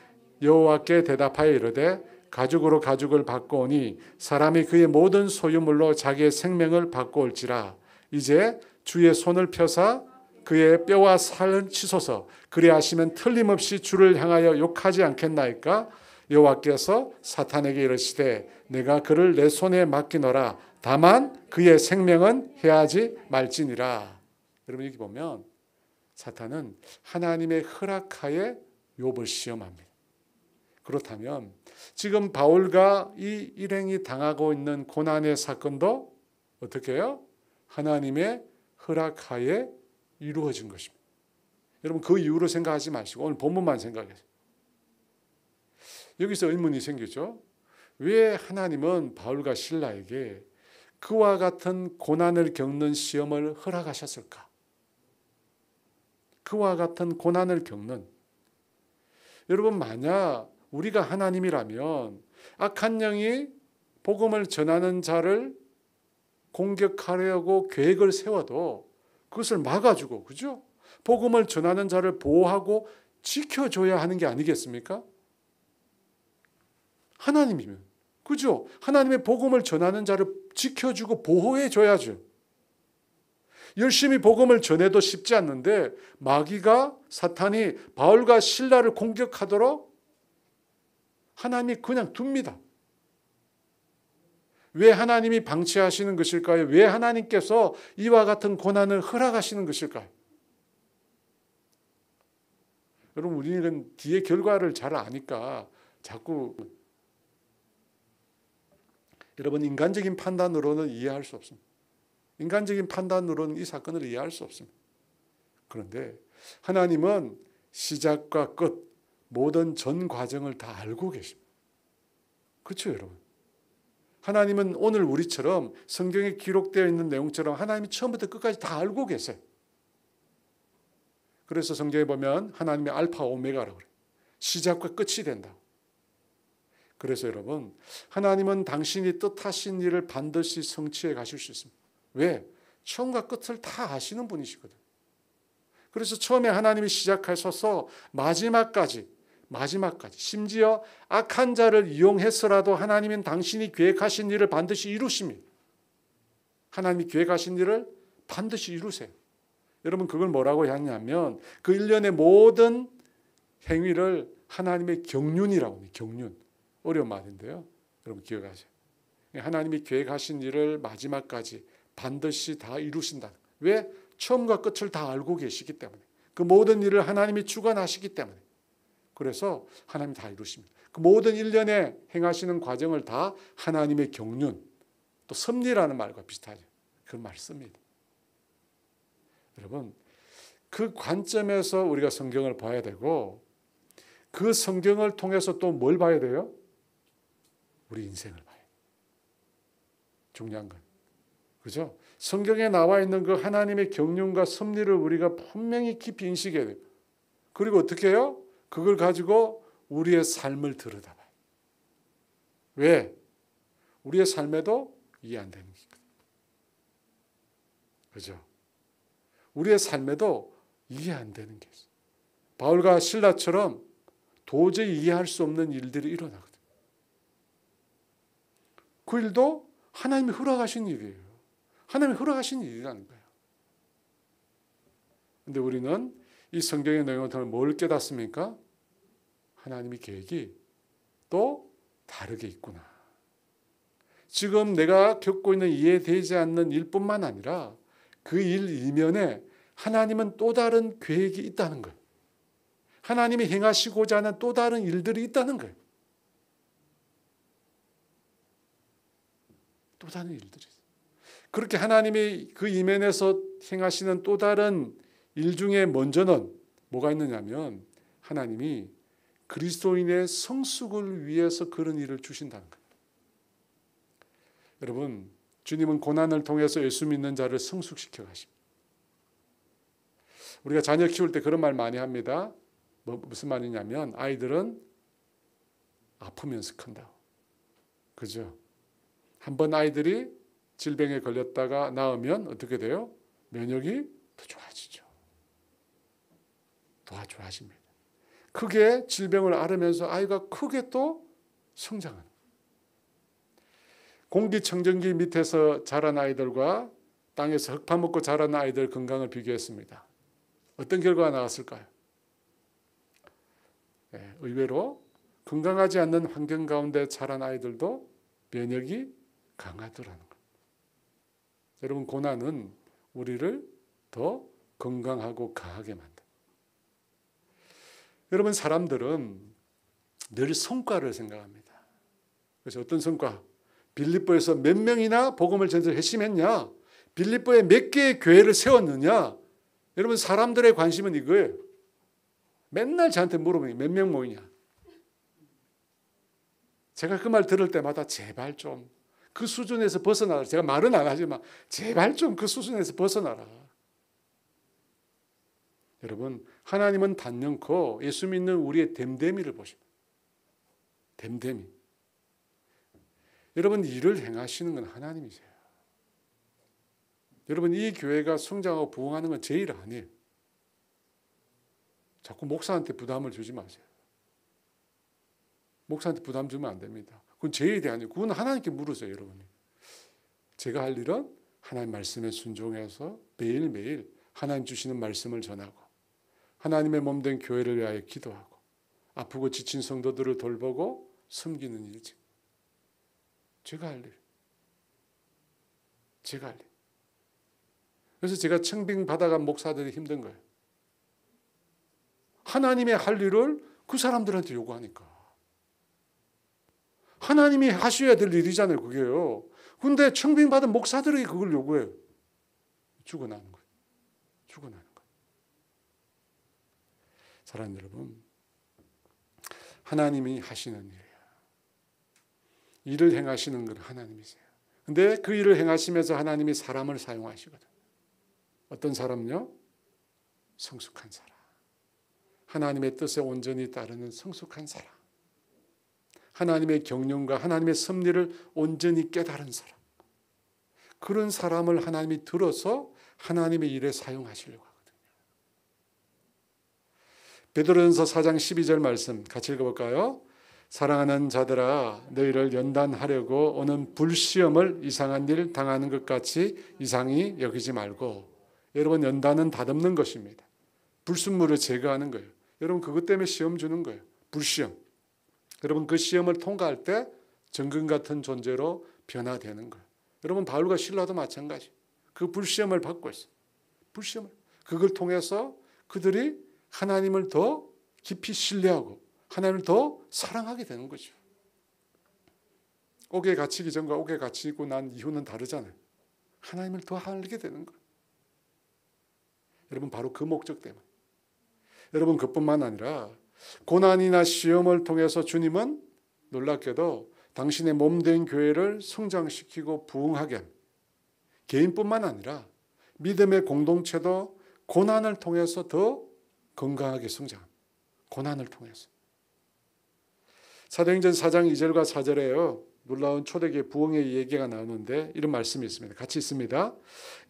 여호와께 대답하여 이르되 가죽으로 가죽을 바꾸오니 사람이 그의 모든 소유물로 자기의 생명을 바꾸올지라. 이제 주의 손을 펴사 그의 뼈와 살을 치소서. 그리하시면 틀림없이 주를 향하여 욕하지 않겠나이까? 여호와께서 사탄에게 이르시되 내가 그를 내 손에 맡기노라. 다만 그의 생명은 해하지 말지니라. 여러분, 여기 보면 사탄은 하나님의 허락하에 욥을 시험합니다. 그렇다면 지금 바울과 이 일행이 당하고 있는 고난의 사건도 어떻게 해요? 하나님의 허락하에 이루어진 것입니다. 여러분, 그 이유로 생각하지 마시고 오늘 본문만 생각해요. 여기서 의문이 생기죠. 왜 하나님은 바울과 실라에게 그와 같은 고난을 겪는 시험을 허락하셨을까? 그와 같은 고난을 겪는, 여러분, 만약 우리가 하나님이라면 악한 영이 복음을 전하는 자를 공격하려고 계획을 세워도 그것을 막아주고, 그죠? 복음을 전하는 자를 보호하고 지켜줘야 하는 게 아니겠습니까? 하나님이면, 그죠? 하나님의 복음을 전하는 자를 지켜주고 보호해줘야죠. 열심히 복음을 전해도 쉽지 않는데 마귀가, 사탄이 바울과 실라를 공격하도록 하나님이 그냥 둡니다. 왜 하나님이 방치하시는 것일까요? 왜 하나님께서 이와 같은 고난을 허락하시는 것일까요? 여러분, 우리는 뒤의 결과를 잘 아니까 자꾸, 여러분, 인간적인 판단으로는 이해할 수 없습니다. 인간적인 판단으로는 이 사건을 이해할 수 없습니다. 그런데 하나님은 시작과 끝, 모든 전 과정을 다 알고 계십니다. 그렇죠, 여러분? 하나님은 오늘 우리처럼 성경에 기록되어 있는 내용처럼 하나님이 처음부터 끝까지 다 알고 계세요. 그래서 성경에 보면 하나님의 알파 오메가라고 그래요. 시작과 끝이 된다. 그래서 여러분, 하나님은 당신이 뜻하신 일을 반드시 성취해 가실 수 있습니다. 왜? 처음과 끝을 다 아시는 분이시거든. 그래서 처음에 하나님이 시작하셔서 마지막까지, 심지어 악한 자를 이용해서라도 하나님은 당신이 계획하신 일을 반드시 이루십니다. 하나님이 계획하신 일을 반드시 이루세요. 여러분, 그걸 뭐라고 하냐면 그 일련의 모든 행위를 하나님의 경륜이라고 해요. 경륜. 어려운 말인데요. 여러분 기억하세요. 하나님이 계획하신 일을 마지막까지 반드시 다 이루신다. 왜? 처음과 끝을 다 알고 계시기 때문에. 그 모든 일을 하나님이 주관하시기 때문에. 그래서 하나님이 다 이루십니다. 그 모든 일련의 행하시는 과정을 다 하나님의 경륜, 또 섭리라는 말과 비슷하죠. 그 말 씁니다. 여러분, 그 관점에서 우리가 성경을 봐야 되고, 그 성경을 통해서 또 뭘 봐야 돼요? 우리 인생을 봐야 돼요. 중요한 건. 그죠? 성경에 나와 있는 그 하나님의 경륜과 섭리를 우리가 분명히 깊이 인식해야 돼요. 그리고 어떻게 해요? 그걸 가지고 우리의 삶을 들여다봐요. 왜? 우리의 삶에도 이해 안 되는 거니까. 그죠? 우리의 삶에도 이해 안 되는 게 있어요. 바울과 실라처럼 도저히 이해할 수 없는 일들이 일어나거든요. 그 일도 하나님이 허락하신 일이에요. 하나님이 허락하신 일이라는 거예요. 근데 우리는 이 성경의 내용을 통해 뭘 깨닫습니까? 하나님의 계획이 또 다르게 있구나. 지금 내가 겪고 있는 이해되지 않는 일뿐만 아니라 그 일 이면에 하나님은 또 다른 계획이 있다는 거예요. 하나님이 행하시고자 하는 또 다른 일들이 있다는 거예요. 또 다른 일들이 있어요. 그렇게 하나님이 그 이면에서 행하시는 또 다른 일 중에 먼저는 뭐가 있느냐면 하나님이 그리스도인의 성숙을 위해서 그런 일을 주신다는 거예요. 여러분, 주님은 고난을 통해서 예수 믿는 자를 성숙시켜 가십니다. 우리가 자녀 키울 때 그런 말 많이 합니다. 무슨 말이냐면 아이들은 아프면서 큰다고. 그죠? 한번 아이들이 질병에 걸렸다가 나으면 어떻게 돼요? 면역이 더 좋아지죠. 더 좋아집니다. 크게 질병을 앓으면서 아이가 크게 또 성장하는 거예요. 공기청정기 밑에서 자란 아이들과 땅에서 흙 파먹고 자란 아이들 건강을 비교했습니다. 어떤 결과가 나왔을까요? 의외로 건강하지 않는 환경 가운데 자란 아이들도 면역이 강하더라는 거예요. 여러분, 고난은 우리를 더 건강하고 강하게 만듭니다. 여러분, 사람들은 늘 성과를 생각합니다. 그래서 어떤 성과? 빌립보에서 몇 명이나 복음을 전해서 회심했냐? 빌립보에 몇 개의 교회를 세웠느냐? 여러분, 사람들의 관심은 이거예요. 맨날 저한테 물어보니 몇 명 모이냐? 제가 그 말 들을 때마다 제발 좀 그 수준에서 벗어나라. 제가 말은 안 하지만 제발 좀 그 수준에서 벗어나라. 여러분, 하나님은 단연코 예수 믿는 우리의 됨됨이를 보십니다. 됨됨이. 여러분, 일을 행하시는 건 하나님이세요. 여러분, 이 교회가 성장하고 부흥하는 건 제 일 아니에요. 자꾸 목사한테 부담을 주지 마세요. 목사한테 부담 주면 안 됩니다. 그건 제 일이 아니에요. 그건 하나님께 물으세요, 여러분이. 제가 할 일은 하나님 말씀에 순종해서 매일매일 하나님 주시는 말씀을 전하고 하나님의 몸된 교회를 위하여 기도하고 아프고 지친 성도들을 돌보고 섬기는 일이지. 제가 할 일. 제가 할 일. 그래서 제가 청빙 받아간 목사들이 힘든 거예요. 하나님의 할 일을 그 사람들한테 요구하니까. 하나님이 하셔야 될 일이잖아요, 그게요. 근데 청빙 받은 목사들이 그걸 요구해요. 죽어나는 거예요. 죽어나는 거예요. 사랑하는 여러분, 하나님이 하시는 일이에요. 일을 행하시는 건 하나님이세요. 근데 그 일을 행하시면서 하나님이 사람을 사용하시거든요. 어떤 사람요? 성숙한 사람. 하나님의 뜻에 온전히 따르는 성숙한 사람. 하나님의 경륜과 하나님의 섭리를 온전히 깨달은 사람. 그런 사람을 하나님이 들어서 하나님의 일에 사용하시려고 하거든요. 베드로전서 4장 12절 말씀 같이 읽어볼까요? 사랑하는 자들아, 너희를 연단하려고 오는 불시험을 이상한 일 당하는 것 같이 이상히 여기지 말고. 여러분, 연단은 닷없는 것입니다. 불순물을 제거하는 거예요. 여러분, 그것 때문에 시험 주는 거예요. 불시험. 여러분, 그 시험을 통과할 때 정금 같은 존재로 변화되는 거예요. 여러분, 바울과 실라도 마찬가지. 그 불시험을 받고 있어요. 불시험을. 그걸 통해서 그들이 하나님을 더 깊이 신뢰하고 하나님을 더 사랑하게 되는 거죠. 옥에 갇히기 전과 옥에 갇히고 난 이후는 다르잖아요. 하나님을 더 알게 되는 거예요. 여러분, 바로 그 목적 때문에. 여러분, 그뿐만 아니라 고난이나 시험을 통해서 주님은 놀랍게도 당신의 몸된 교회를 성장시키고 부흥하게 합니다. 개인뿐만 아니라 믿음의 공동체도 고난을 통해서 더 건강하게 성장합니다. 고난을 통해서. 사도행전 4장 2절과 4절에요. 놀라운 초대교회 부흥의 얘기가 나오는데 이런 말씀이 있습니다. 같이 있습니다.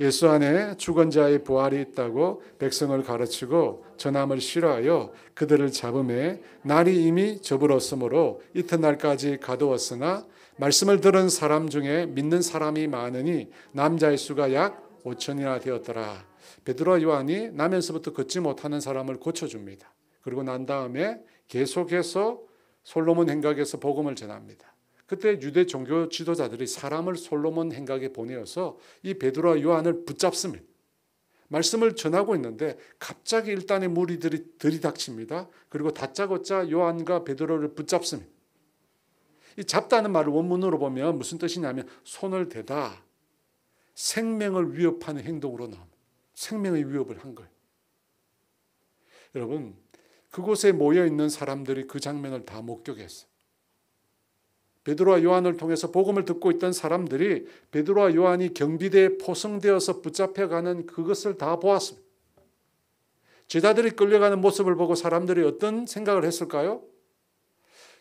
예수 안에 죽은 자의 부활이 있다고 백성을 가르치고 전함을 싫어하여 그들을 잡음에 날이 이미 저물었으므로 이튿날까지 가두었으나 말씀을 들은 사람 중에 믿는 사람이 많으니 남자의 수가 약 5천이나 되었더라. 베드로와 요한이 나면서부터 걷지 못하는 사람을 고쳐줍니다. 그리고 난 다음에 계속해서 솔로몬 행각에서 복음을 전합니다. 그때 유대 종교 지도자들이 사람을 솔로몬 행각에 보내어서 이 베드로와 요한을 붙잡습니다. 말씀을 전하고 있는데 갑자기 일단의 무리들이 들이닥칩니다. 그리고 다짜고짜 요한과 베드로를 붙잡습니다. 이 잡다는 말을 원문으로 보면 무슨 뜻이냐면 손을 대다 생명을 위협하는 행동으로 나옵니다. 생명의 위협을 한 거예요. 여러분, 그곳에 모여있는 사람들이 그 장면을 다 목격했어요. 베드로와 요한을 통해서 복음을 듣고 있던 사람들이 베드로와 요한이 경비대에 포성되어서 붙잡혀가는 그것을 다 보았습니다. 제자들이 끌려가는 모습을 보고 사람들이 어떤 생각을 했을까요?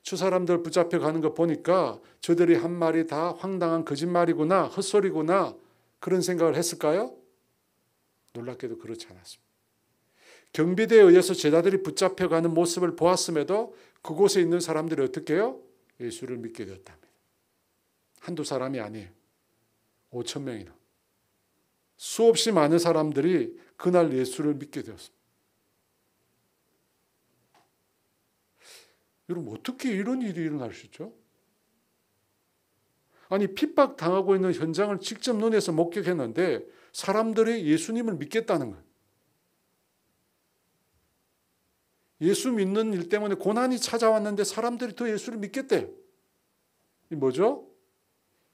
저 사람들 붙잡혀가는 거 보니까 저들이 한 말이 다 황당한 거짓말이구나, 헛소리구나, 그런 생각을 했을까요? 놀랍게도 그렇지 않았습니다. 경비대에 의해서 제자들이 붙잡혀가는 모습을 보았음에도 그곳에 있는 사람들이 어떻게 해요? 예수를 믿게 되었답니다. 한두 사람이 아니에요. 5천 명이나. 수없이 많은 사람들이 그날 예수를 믿게 되었습니다. 여러분, 어떻게 이런 일이 일어날 수 있죠? 아니, 핍박당하고 있는 현장을 직접 눈에서 목격했는데 사람들이 예수님을 믿겠다는 거예요. 예수 믿는 일 때문에 고난이 찾아왔는데 사람들이 더 예수를 믿겠대요. 이 뭐죠?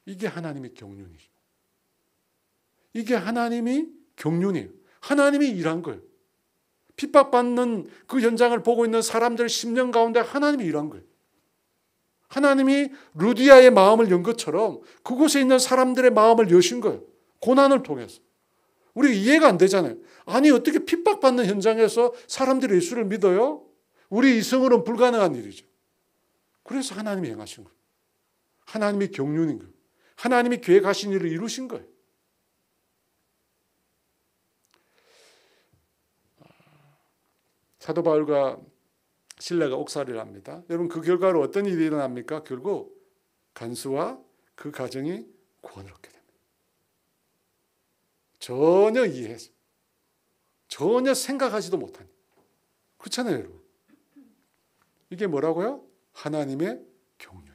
이게 하나님의 경륜이죠. 이게 하나님이 경륜이에요. 하나님이 일한 거예요. 핍박받는 그 현장을 보고 있는 사람들 심령 가운데 하나님이 일한 거예요. 하나님이 루디아의 마음을 연 것처럼 그곳에 있는 사람들의 마음을 여신 거예요. 고난을 통해서. 우리가 이해가 안 되잖아요. 아니, 어떻게 핍박받는 현장에서 사람들이 예수를 믿어요? 우리 이성으로는 불가능한 일이죠. 그래서 하나님이 행하신 거예요. 하나님이 경륜인 거예요. 하나님이 계획하신 일을 이루신 거예요. 사도 바울과 실레가 옥살이를 합니다. 여러분, 그 결과로 어떤 일이 일어납니까? 결국 간수와 그 가정이 구원을 얻게 됩니다. 전혀 이해해서 전혀 생각하지도 못한, 그렇잖아요, 여러분. 이게 뭐라고요? 하나님의 경륜.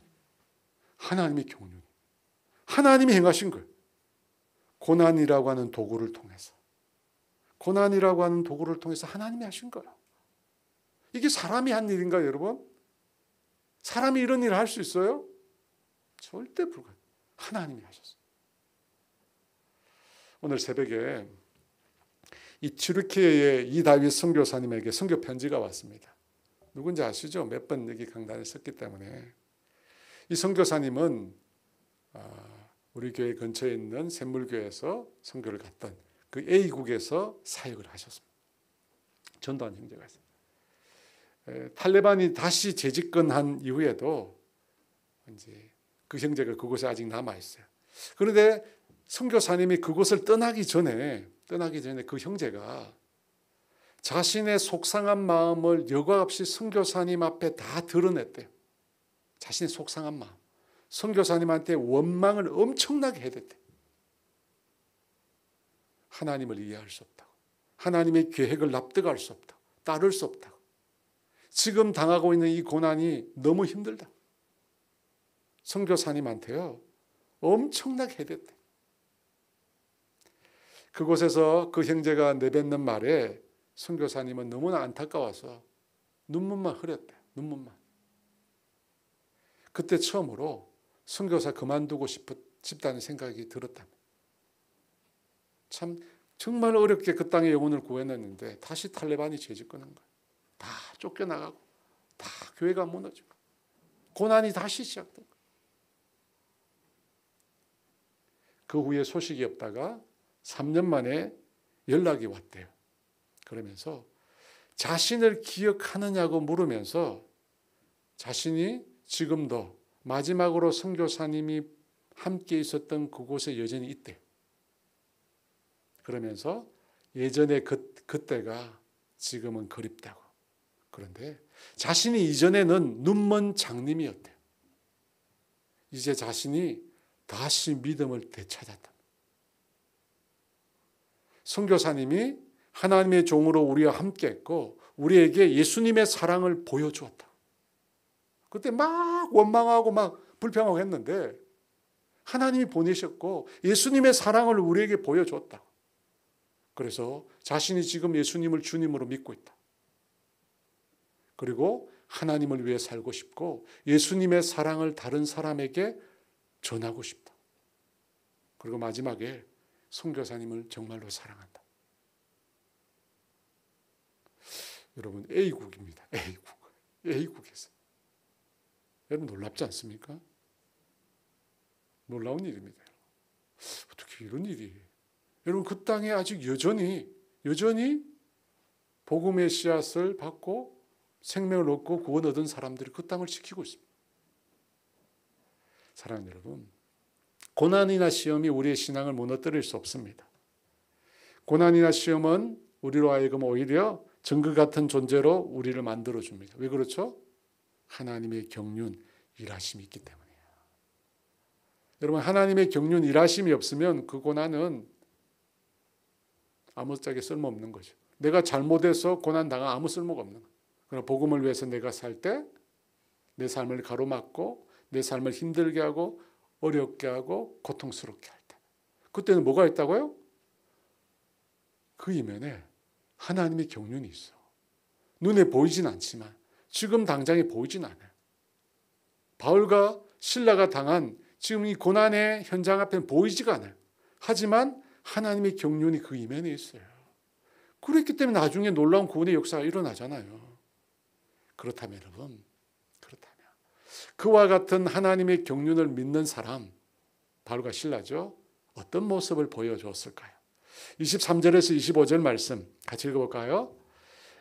하나님의 경륜. 하나님이 행하신 거예요. 고난이라고 하는 도구를 통해서. 고난이라고 하는 도구를 통해서 하나님이 하신 거예요. 이게 사람이 한 일인가요, 여러분? 사람이 이런 일을 할 수 있어요? 절대 불가능해요. 하나님이 하셨어요. 오늘 새벽에 이 튀르키예의 이다윗 선교사님에게 선교 편지가 왔습니다. 누군지 아시죠? 몇 번 여기 강단에 섰기 때문에. 이 선교사님은 우리 교회 근처에 있는 샘물교에서 선교를 갔던 그 A국에서 사역을 하셨습니다. 전도한 형제가 있습니다. 탈레반이 다시 재집권한 이후에도 이제 그 형제가 그곳에 아직 남아 있어요. 그런데 선교사님이 그곳을 떠나기 전에 그 형제가 자신의 속상한 마음을 여과 없이 선교사님 앞에 다 드러냈대요. 자신의 속상한 마음. 선교사님한테 원망을 엄청나게 해댔대요. 하나님을 이해할 수 없다고. 하나님의 계획을 납득할 수 없다고. 따를 수 없다고. 지금 당하고 있는 이 고난이 너무 힘들다. 선교사님한테요, 엄청나게 해댔대. 그곳에서 그 형제가 내뱉는 말에 선교사님은 너무나 안타까워서 눈물만 흘렸대. 눈물만. 그때 처음으로 선교사 그만두고 싶다는 생각이 들었답니다. 참 정말 어렵게 그 땅의 영혼을 구해냈는데 다시 탈레반이 재집권한 거예요. 다 쫓겨나가고 다 교회가 무너지고 고난이 다시 시작된 거예요. 그 후에 소식이 없다가 3년 만에 연락이 왔대요. 그러면서 자신을 기억하느냐고 물으면서 자신이 지금도 마지막으로 선교사님이 함께 있었던 그곳에 여전히 있대요. 그러면서 예전에 그때가 지금은 그립다고. 그런데 자신이 이전에는 눈먼 장님이었대요. 이제 자신이 다시 믿음을 되찾았다. 선교사님이 하나님의 종으로 우리와 함께 했고 우리에게 예수님의 사랑을 보여주었다. 그때 막 원망하고 막 불평하고 했는데 하나님이 보내셨고 예수님의 사랑을 우리에게 보여줬다. 그래서 자신이 지금 예수님을 주님으로 믿고 있다. 그리고 하나님을 위해 살고 싶고 예수님의 사랑을 다른 사람에게 전하고 싶다. 그리고 마지막에 선교사님을 정말로 사랑한다. 여러분 A국입니다. A국에서. 여러분 놀랍지 않습니까? 놀라운 일입니다. 어떻게 이런 일이? 여러분 그 땅에 아직 여전히 복음의 씨앗을 받고 생명을 얻고 구원 얻은 사람들이 그 땅을 지키고 있습니다. 사랑하는 여러분, 고난이나 시험이 우리의 신앙을 무너뜨릴 수 없습니다. 고난이나 시험은 우리로 하여금 오히려 정글 같은 존재로 우리를 만들어줍니다. 왜 그렇죠? 하나님의 경륜, 일하심이 있기 때문이에요. 여러분 하나님의 경륜, 일하심이 없으면 그 고난은 아무짝에 쓸모없는 거죠. 내가 잘못해서 고난당하 아무 쓸모가 없는 거예요. 그러나 복음을 위해서 내가 살 때 내 삶을 가로막고 내 삶을 힘들게 하고 어렵게 하고 고통스럽게 할 때 그때는 뭐가 있다고요? 그 이면에 하나님의 경륜이 있어. 눈에 보이진 않지만 지금 당장에 보이진 않아요. 바울과 실라가 당한 지금 이 고난의 현장 앞에는 보이지가 않아요. 하지만 하나님의 경륜이 그 이면에 있어요. 그렇기 때문에 나중에 놀라운 구원의 역사가 일어나잖아요. 그렇다면 여러분, 그와 같은 하나님의 경륜을 믿는 사람, 바울과 실라죠. 어떤 모습을 보여줬을까요? 23절에서 25절 말씀 같이 읽어볼까요?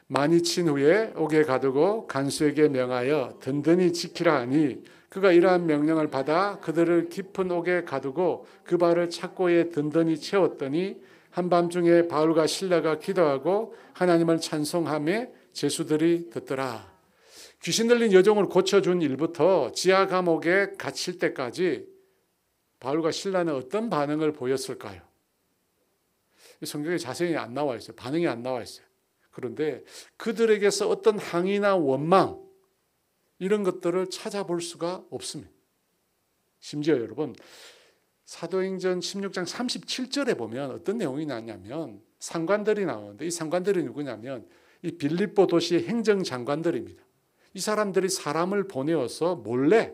많이 친 후에 옥에 가두고 간수에게 명하여 든든히 지키라 하니 그가 이러한 명령을 받아 그들을 깊은 옥에 가두고 그 발을 착고에 든든히 채웠더니 한밤중에 바울과 실라가 기도하고 하나님을 찬송하며 제수들이 듣더라. 귀신 들린 여종을 고쳐준 일부터 지하 감옥에 갇힐 때까지 바울과 실라는 어떤 반응을 보였을까요? 성경에 자세히 안 나와 있어요. 반응이 안 나와 있어요. 그런데 그들에게서 어떤 항의나 원망 이런 것들을 찾아볼 수가 없습니다. 심지어 여러분 사도행전 16장 37절에 보면 어떤 내용이 나냐면 상관들이 나오는데 이 상관들이 누구냐면 이 빌립보 도시의 행정장관들입니다. 이 사람들이 사람을 보내어서 몰래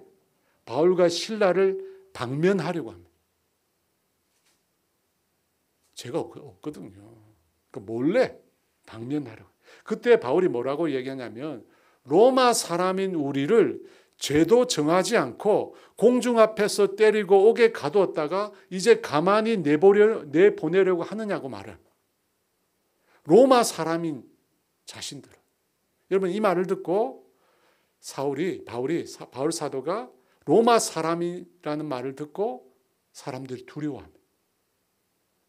바울과 실라를 방면하려고 합니다. 죄가 없거든요. 그러니까 몰래 방면하려고. 그때 바울이 뭐라고 얘기하냐면 로마 사람인 우리를 죄도 정하지 않고 공중 앞에서 때리고 옥에 가두었다가 이제 가만히 내보내려고 하느냐고 말을. 로마 사람인 자신들은. 여러분 이 말을 듣고 바울 사도가 로마 사람이라는 말을 듣고 사람들이 두려워합니다.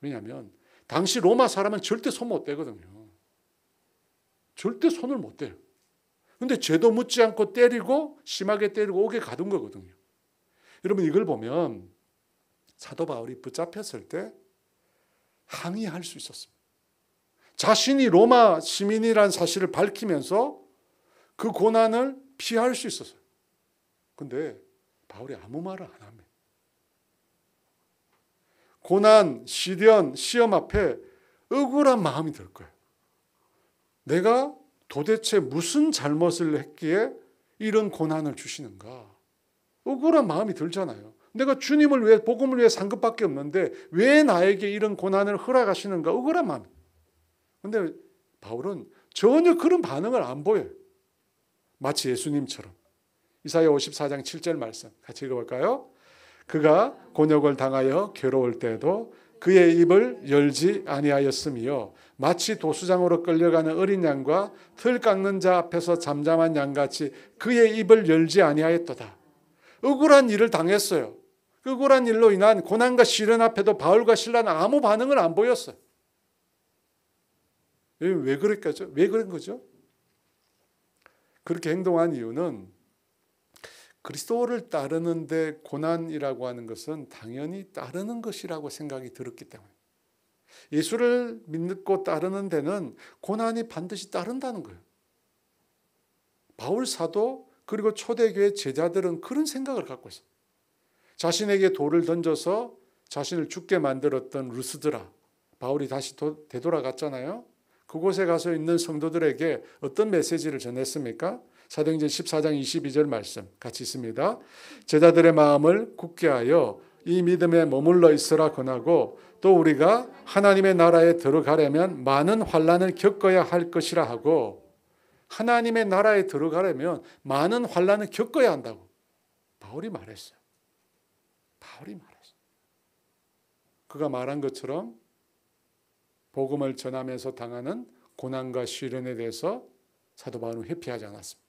왜냐하면 당시 로마 사람은 절대 손 못 대거든요. 절대 손을 못 대요. 그런데 죄도 묻지 않고 때리고 심하게 때리고 옥에 가둔 거거든요. 여러분 이걸 보면 사도 바울이 붙잡혔을 때 항의할 수 있었습니다. 자신이 로마 시민이라는 사실을 밝히면서 그 고난을 피할 수 있었어요. 그런데 바울이 아무 말을 안 합니다. 고난, 시련, 시험 앞에 억울한 마음이 들 거예요. 내가 도대체 무슨 잘못을 했기에 이런 고난을 주시는가? 억울한 마음이 들잖아요. 내가 주님을 위해 복음을 위해 산 것밖에 없는데 왜 나에게 이런 고난을 허락하시는가? 억울한 마음. 그런데 바울은 전혀 그런 반응을 안 보여요. 마치 예수님처럼. 이사야 54장 7절 말씀 같이 읽어볼까요? 그가 곤욕을 당하여 괴로울 때에도 그의 입을 열지 아니하였으며 마치 도수장으로 끌려가는 어린 양과 틀 깎는 자 앞에서 잠잠한 양같이 그의 입을 열지 아니하였도다. 억울한 일을 당했어요. 억울한 일로 인한 고난과 시련 앞에도 바울과 실라는 아무 반응을 안 보였어요. 왜 그랬겠죠? 왜 그런 거죠? 그렇게 행동한 이유는 그리스도를 따르는데 고난이라고 하는 것은 당연히 따르는 것이라고 생각이 들었기 때문에 예수를 믿고 따르는 데는 고난이 반드시 따른다는 거예요. 바울 사도 그리고 초대교회 제자들은 그런 생각을 갖고 있어요. 자신에게 돌을 던져서 자신을 죽게 만들었던 루스드라, 바울이 다시 되돌아갔잖아요. 그곳에 가서 있는 성도들에게 어떤 메시지를 전했습니까? 사도행전 14장 22절 말씀 같이 있습니다. 제자들의 마음을 굳게 하여 이 믿음에 머물러 있으라 권하고 또 우리가 하나님의 나라에 들어가려면 많은 환난을 겪어야 할 것이라 하고, 하나님의 나라에 들어가려면 많은 환난을 겪어야 한다고 바울이 말했어요. 바울이 말했어요. 그가 말한 것처럼 복음을 전하면서 당하는 고난과 시련에 대해서 사도 바울은 회피하지 않았습니다.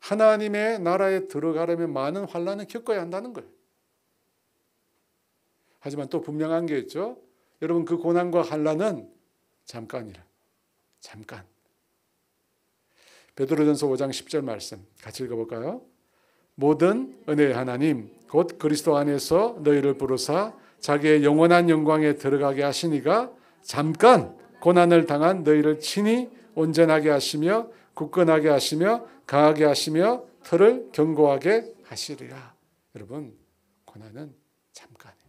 하나님의 나라에 들어가려면 많은 환난을 겪어야 한다는 거예요. 하지만 또 분명한 게 있죠. 여러분, 그 고난과 환난은 잠깐이라. 잠깐. 베드로전서 5장 10절 말씀 같이 읽어볼까요? 모든 은혜의 하나님 곧 그리스도 안에서 너희를 부르사 자기의 영원한 영광에 들어가게 하시니가 잠깐 고난을 당한 너희를 친히 온전하게 하시며 굳건하게 하시며 강하게 하시며 털을 견고하게 하시리라. 여러분, 고난은 잠깐이에요.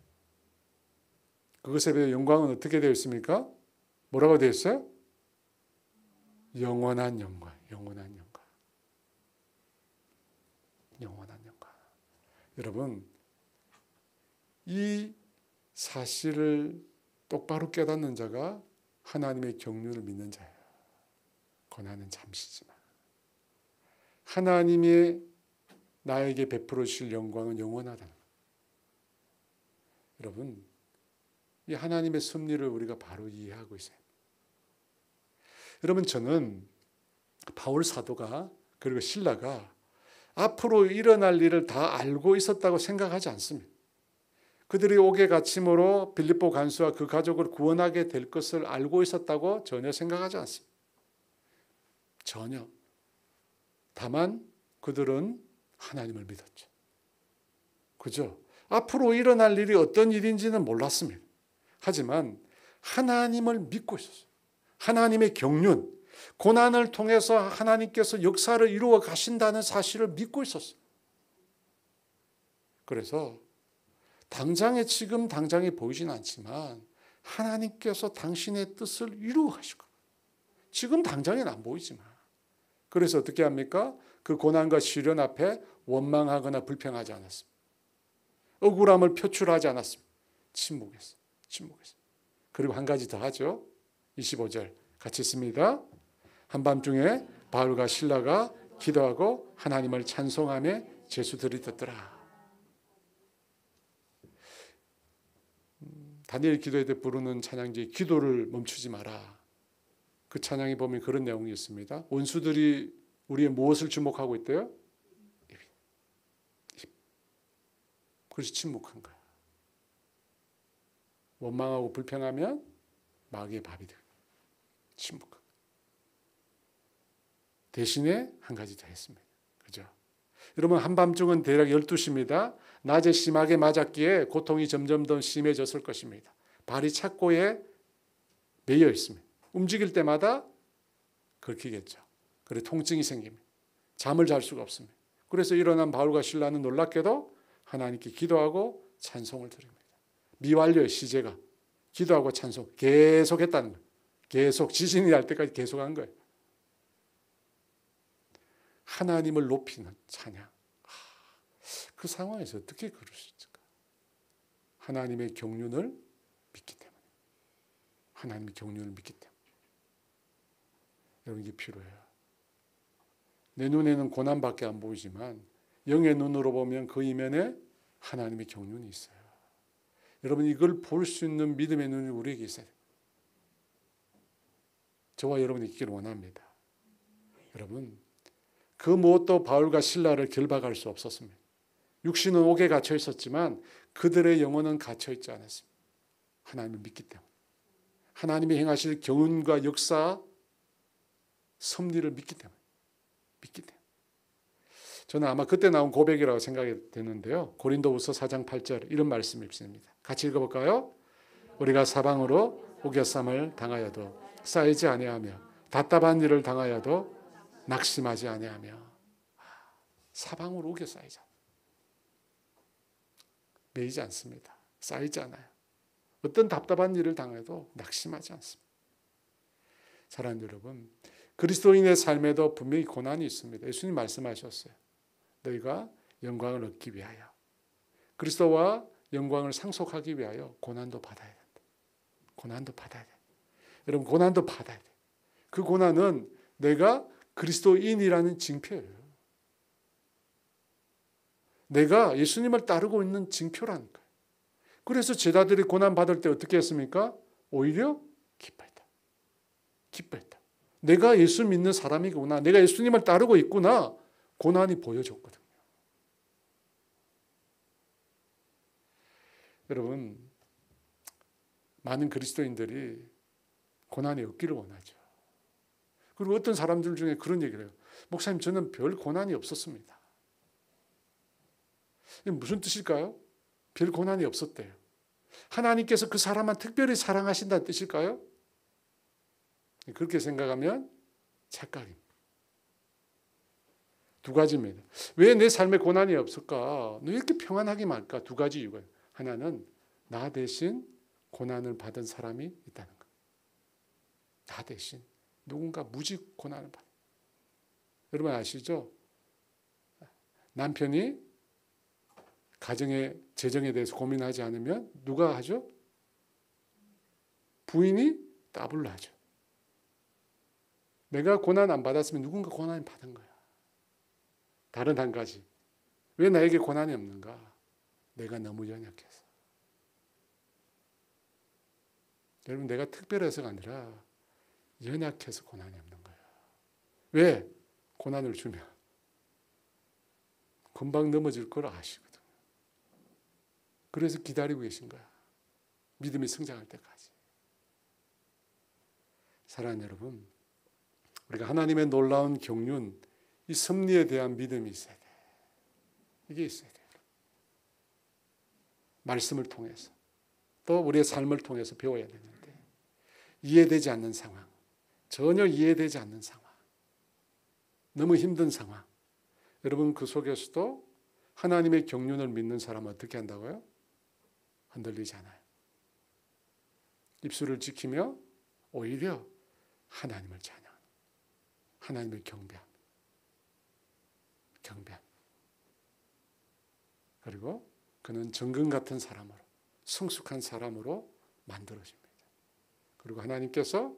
그것에 비해 영광은 어떻게 되어 있습니까? 뭐라고 되어 있어요? 영원한 영광, 영원한 영광, 영원한 영광. 여러분, 이 사실을 똑바로 깨닫는 자가 하나님의 경륜을 믿는 자예요. 고난은 잠시지만 하나님의 나에게 베풀어 주실 영광은 영원하다는 거예요. 여러분, 이 하나님의 섭리를 우리가 바로 이해하고 있어요. 여러분, 저는 바울 사도가 그리고 실라가 앞으로 일어날 일을 다 알고 있었다고 생각하지 않습니다. 그들이 옥에 갇힘으로 빌립보 간수와 그 가족을 구원하게 될 것을 알고 있었다고 전혀 생각하지 않습니다. 전혀. 다만 그들은 하나님을 믿었죠. 그죠? 앞으로 일어날 일이 어떤 일인지는 몰랐습니다. 하지만 하나님을 믿고 있었어요. 하나님의 경륜, 고난을 통해서 하나님께서 역사를 이루어 가신다는 사실을 믿고 있었어요. 그래서 지금 당장에 보이진 않지만 하나님께서 당신의 뜻을 이루어 가시고, 지금 당장에는 안 보이지만, 그래서 어떻게 합니까? 그 고난과 시련 앞에 원망하거나 불평하지 않았습니다. 억울함을 표출하지 않았습니다. 침묵했어요. 그리고 한 가지 더 하죠. 25절 같이 있습니다. 한밤중에 바울과 실라가 기도하고 하나님을 찬송하며 제수들이 듣더라. 다니엘 기도회 때 부르는 찬양지 기도를 멈추지 마라. 그 찬양에 보면 그런 내용이 있습니다. 원수들이 우리의 무엇을 주목하고 있대요? 입. 그래서 침묵한 거야. 원망하고 불평하면 마귀의 밥이 돼. 침묵한. 대신에 한 가지 더 했습니다. 그죠? 여러분, 한밤중은 대략 12시입니다. 낮에 심하게 맞았기에 고통이 점점 더 심해졌을 것입니다. 발이 착고에 매여 있습니다. 움직일 때마다 긁히겠죠. 그래 통증이 생깁니다. 잠을 잘 수가 없습니다. 그래서 일어난 바울과 실라는 놀랍게도 하나님께 기도하고 찬송을 드립니다. 미완료의 시제가 기도하고 찬송 계속 했다는 거예요. 계속 지진이 날 때까지 계속한 거예요. 하나님을 높이는 찬양. 그 상황에서 어떻게 그럴 수 있을까? 하나님의 경륜을 믿기 때문에. 하나님의 경륜을 믿기 때문에. 여러분, 이게 필요해요. 내 눈에는 고난밖에 안 보이지만 영의 눈으로 보면 그 이면에 하나님의 경륜이 있어요. 여러분, 이걸 볼 수 있는 믿음의 눈이 우리에게 있어야 돼요. 저와 여러분이 있기를 원합니다. 여러분, 그 무엇도 바울과 실라를 결박할 수 없었습니다. 육신은 옥에 갇혀 있었지만 그들의 영혼은 갇혀 있지 않았습니다. 하나님을 믿기 때문에. 하나님이 행하실 경륜과 역사, 섭리를 믿기 때문에. 저는 아마 그때 나온 고백이라고 생각이 되는데요. 고린도후서 4장 8절 이런 말씀이 있습니다. 같이 읽어볼까요? 우리가 사방으로 우겨쌈을 당하여도 쌓이지 아니하며 답답한 일을 당하여도 낙심하지 아니하며. 사방으로 우겨 쌓이자. 매이지 않습니다. 쌓이지 않아요. 어떤 답답한 일을 당해도 낙심하지 않습니다. 사랑하는 여러분, 그리스도인의 삶에도 분명히 고난이 있습니다. 예수님 말씀하셨어요. 너희가 영광을 얻기 위하여, 그리스도와 영광을 상속하기 위하여 고난도 받아야 된다. 고난도 받아야 돼. 여러분, 고난도 받아야 돼. 그 고난은 내가 그리스도인이라는 징표예요. 내가 예수님을 따르고 있는 징표라는 거예요. 그래서 제자들이 고난 받을 때 어떻게 했습니까? 오히려 기뻐했다. 기뻐했다. 내가 예수 믿는 사람이구나. 내가 예수님을 따르고 있구나. 고난이 보여줬거든요. 여러분, 많은 그리스도인들이 고난이 없기를 원하죠. 그리고 어떤 사람들 중에 그런 얘기를 해요. 목사님, 저는 별 고난이 없었습니다. 무슨 뜻일까요? 별 고난이 없었대요. 하나님께서 그 사람만 특별히 사랑하신다는 뜻일까요? 그렇게 생각하면 착각입니다. 두 가지입니다. 왜 내 삶에 고난이 없을까? 왜 이렇게 평안하게 말까? 두 가지 이유가 있어요. 하나는 나 대신 고난을 받은 사람이 있다는 거예요. 나 대신 누군가 무지 고난을 받아요. 여러분 아시죠? 남편이 가정의 재정에 대해서 고민하지 않으면 누가 하죠? 부인이 따블로 하죠. 내가 고난 안 받았으면 누군가 고난을 받은 거야. 다른 한 가지. 왜 나에게 고난이 없는가? 내가 너무 연약해서. 여러분, 내가 특별해서가 아니라 연약해서 고난이 없는 거예요. 왜? 고난을 주면 금방 넘어질 걸 아시거든요. 그래서 기다리고 계신 거야. 믿음이 성장할 때까지. 사랑하는 여러분, 우리가 하나님의 놀라운 경륜, 이 섭리에 대한 믿음이 있어야 돼. 이게 있어야 돼요. 말씀을 통해서 또 우리의 삶을 통해서 배워야 되는데 이해되지 않는 상황, 전혀 이해되지 않는 상황, 너무 힘든 상황, 여러분 그 속에서도 하나님의 경륜을 믿는 사람은 어떻게 한다고요? 흔들리지 않아요. 입술을 지키며 오히려 하나님을 찬양하는, 하나님을 경배합니다. 경배합니다. 그리고 그는 정금 같은 사람으로, 성숙한 사람으로 만들어집니다. 그리고 하나님께서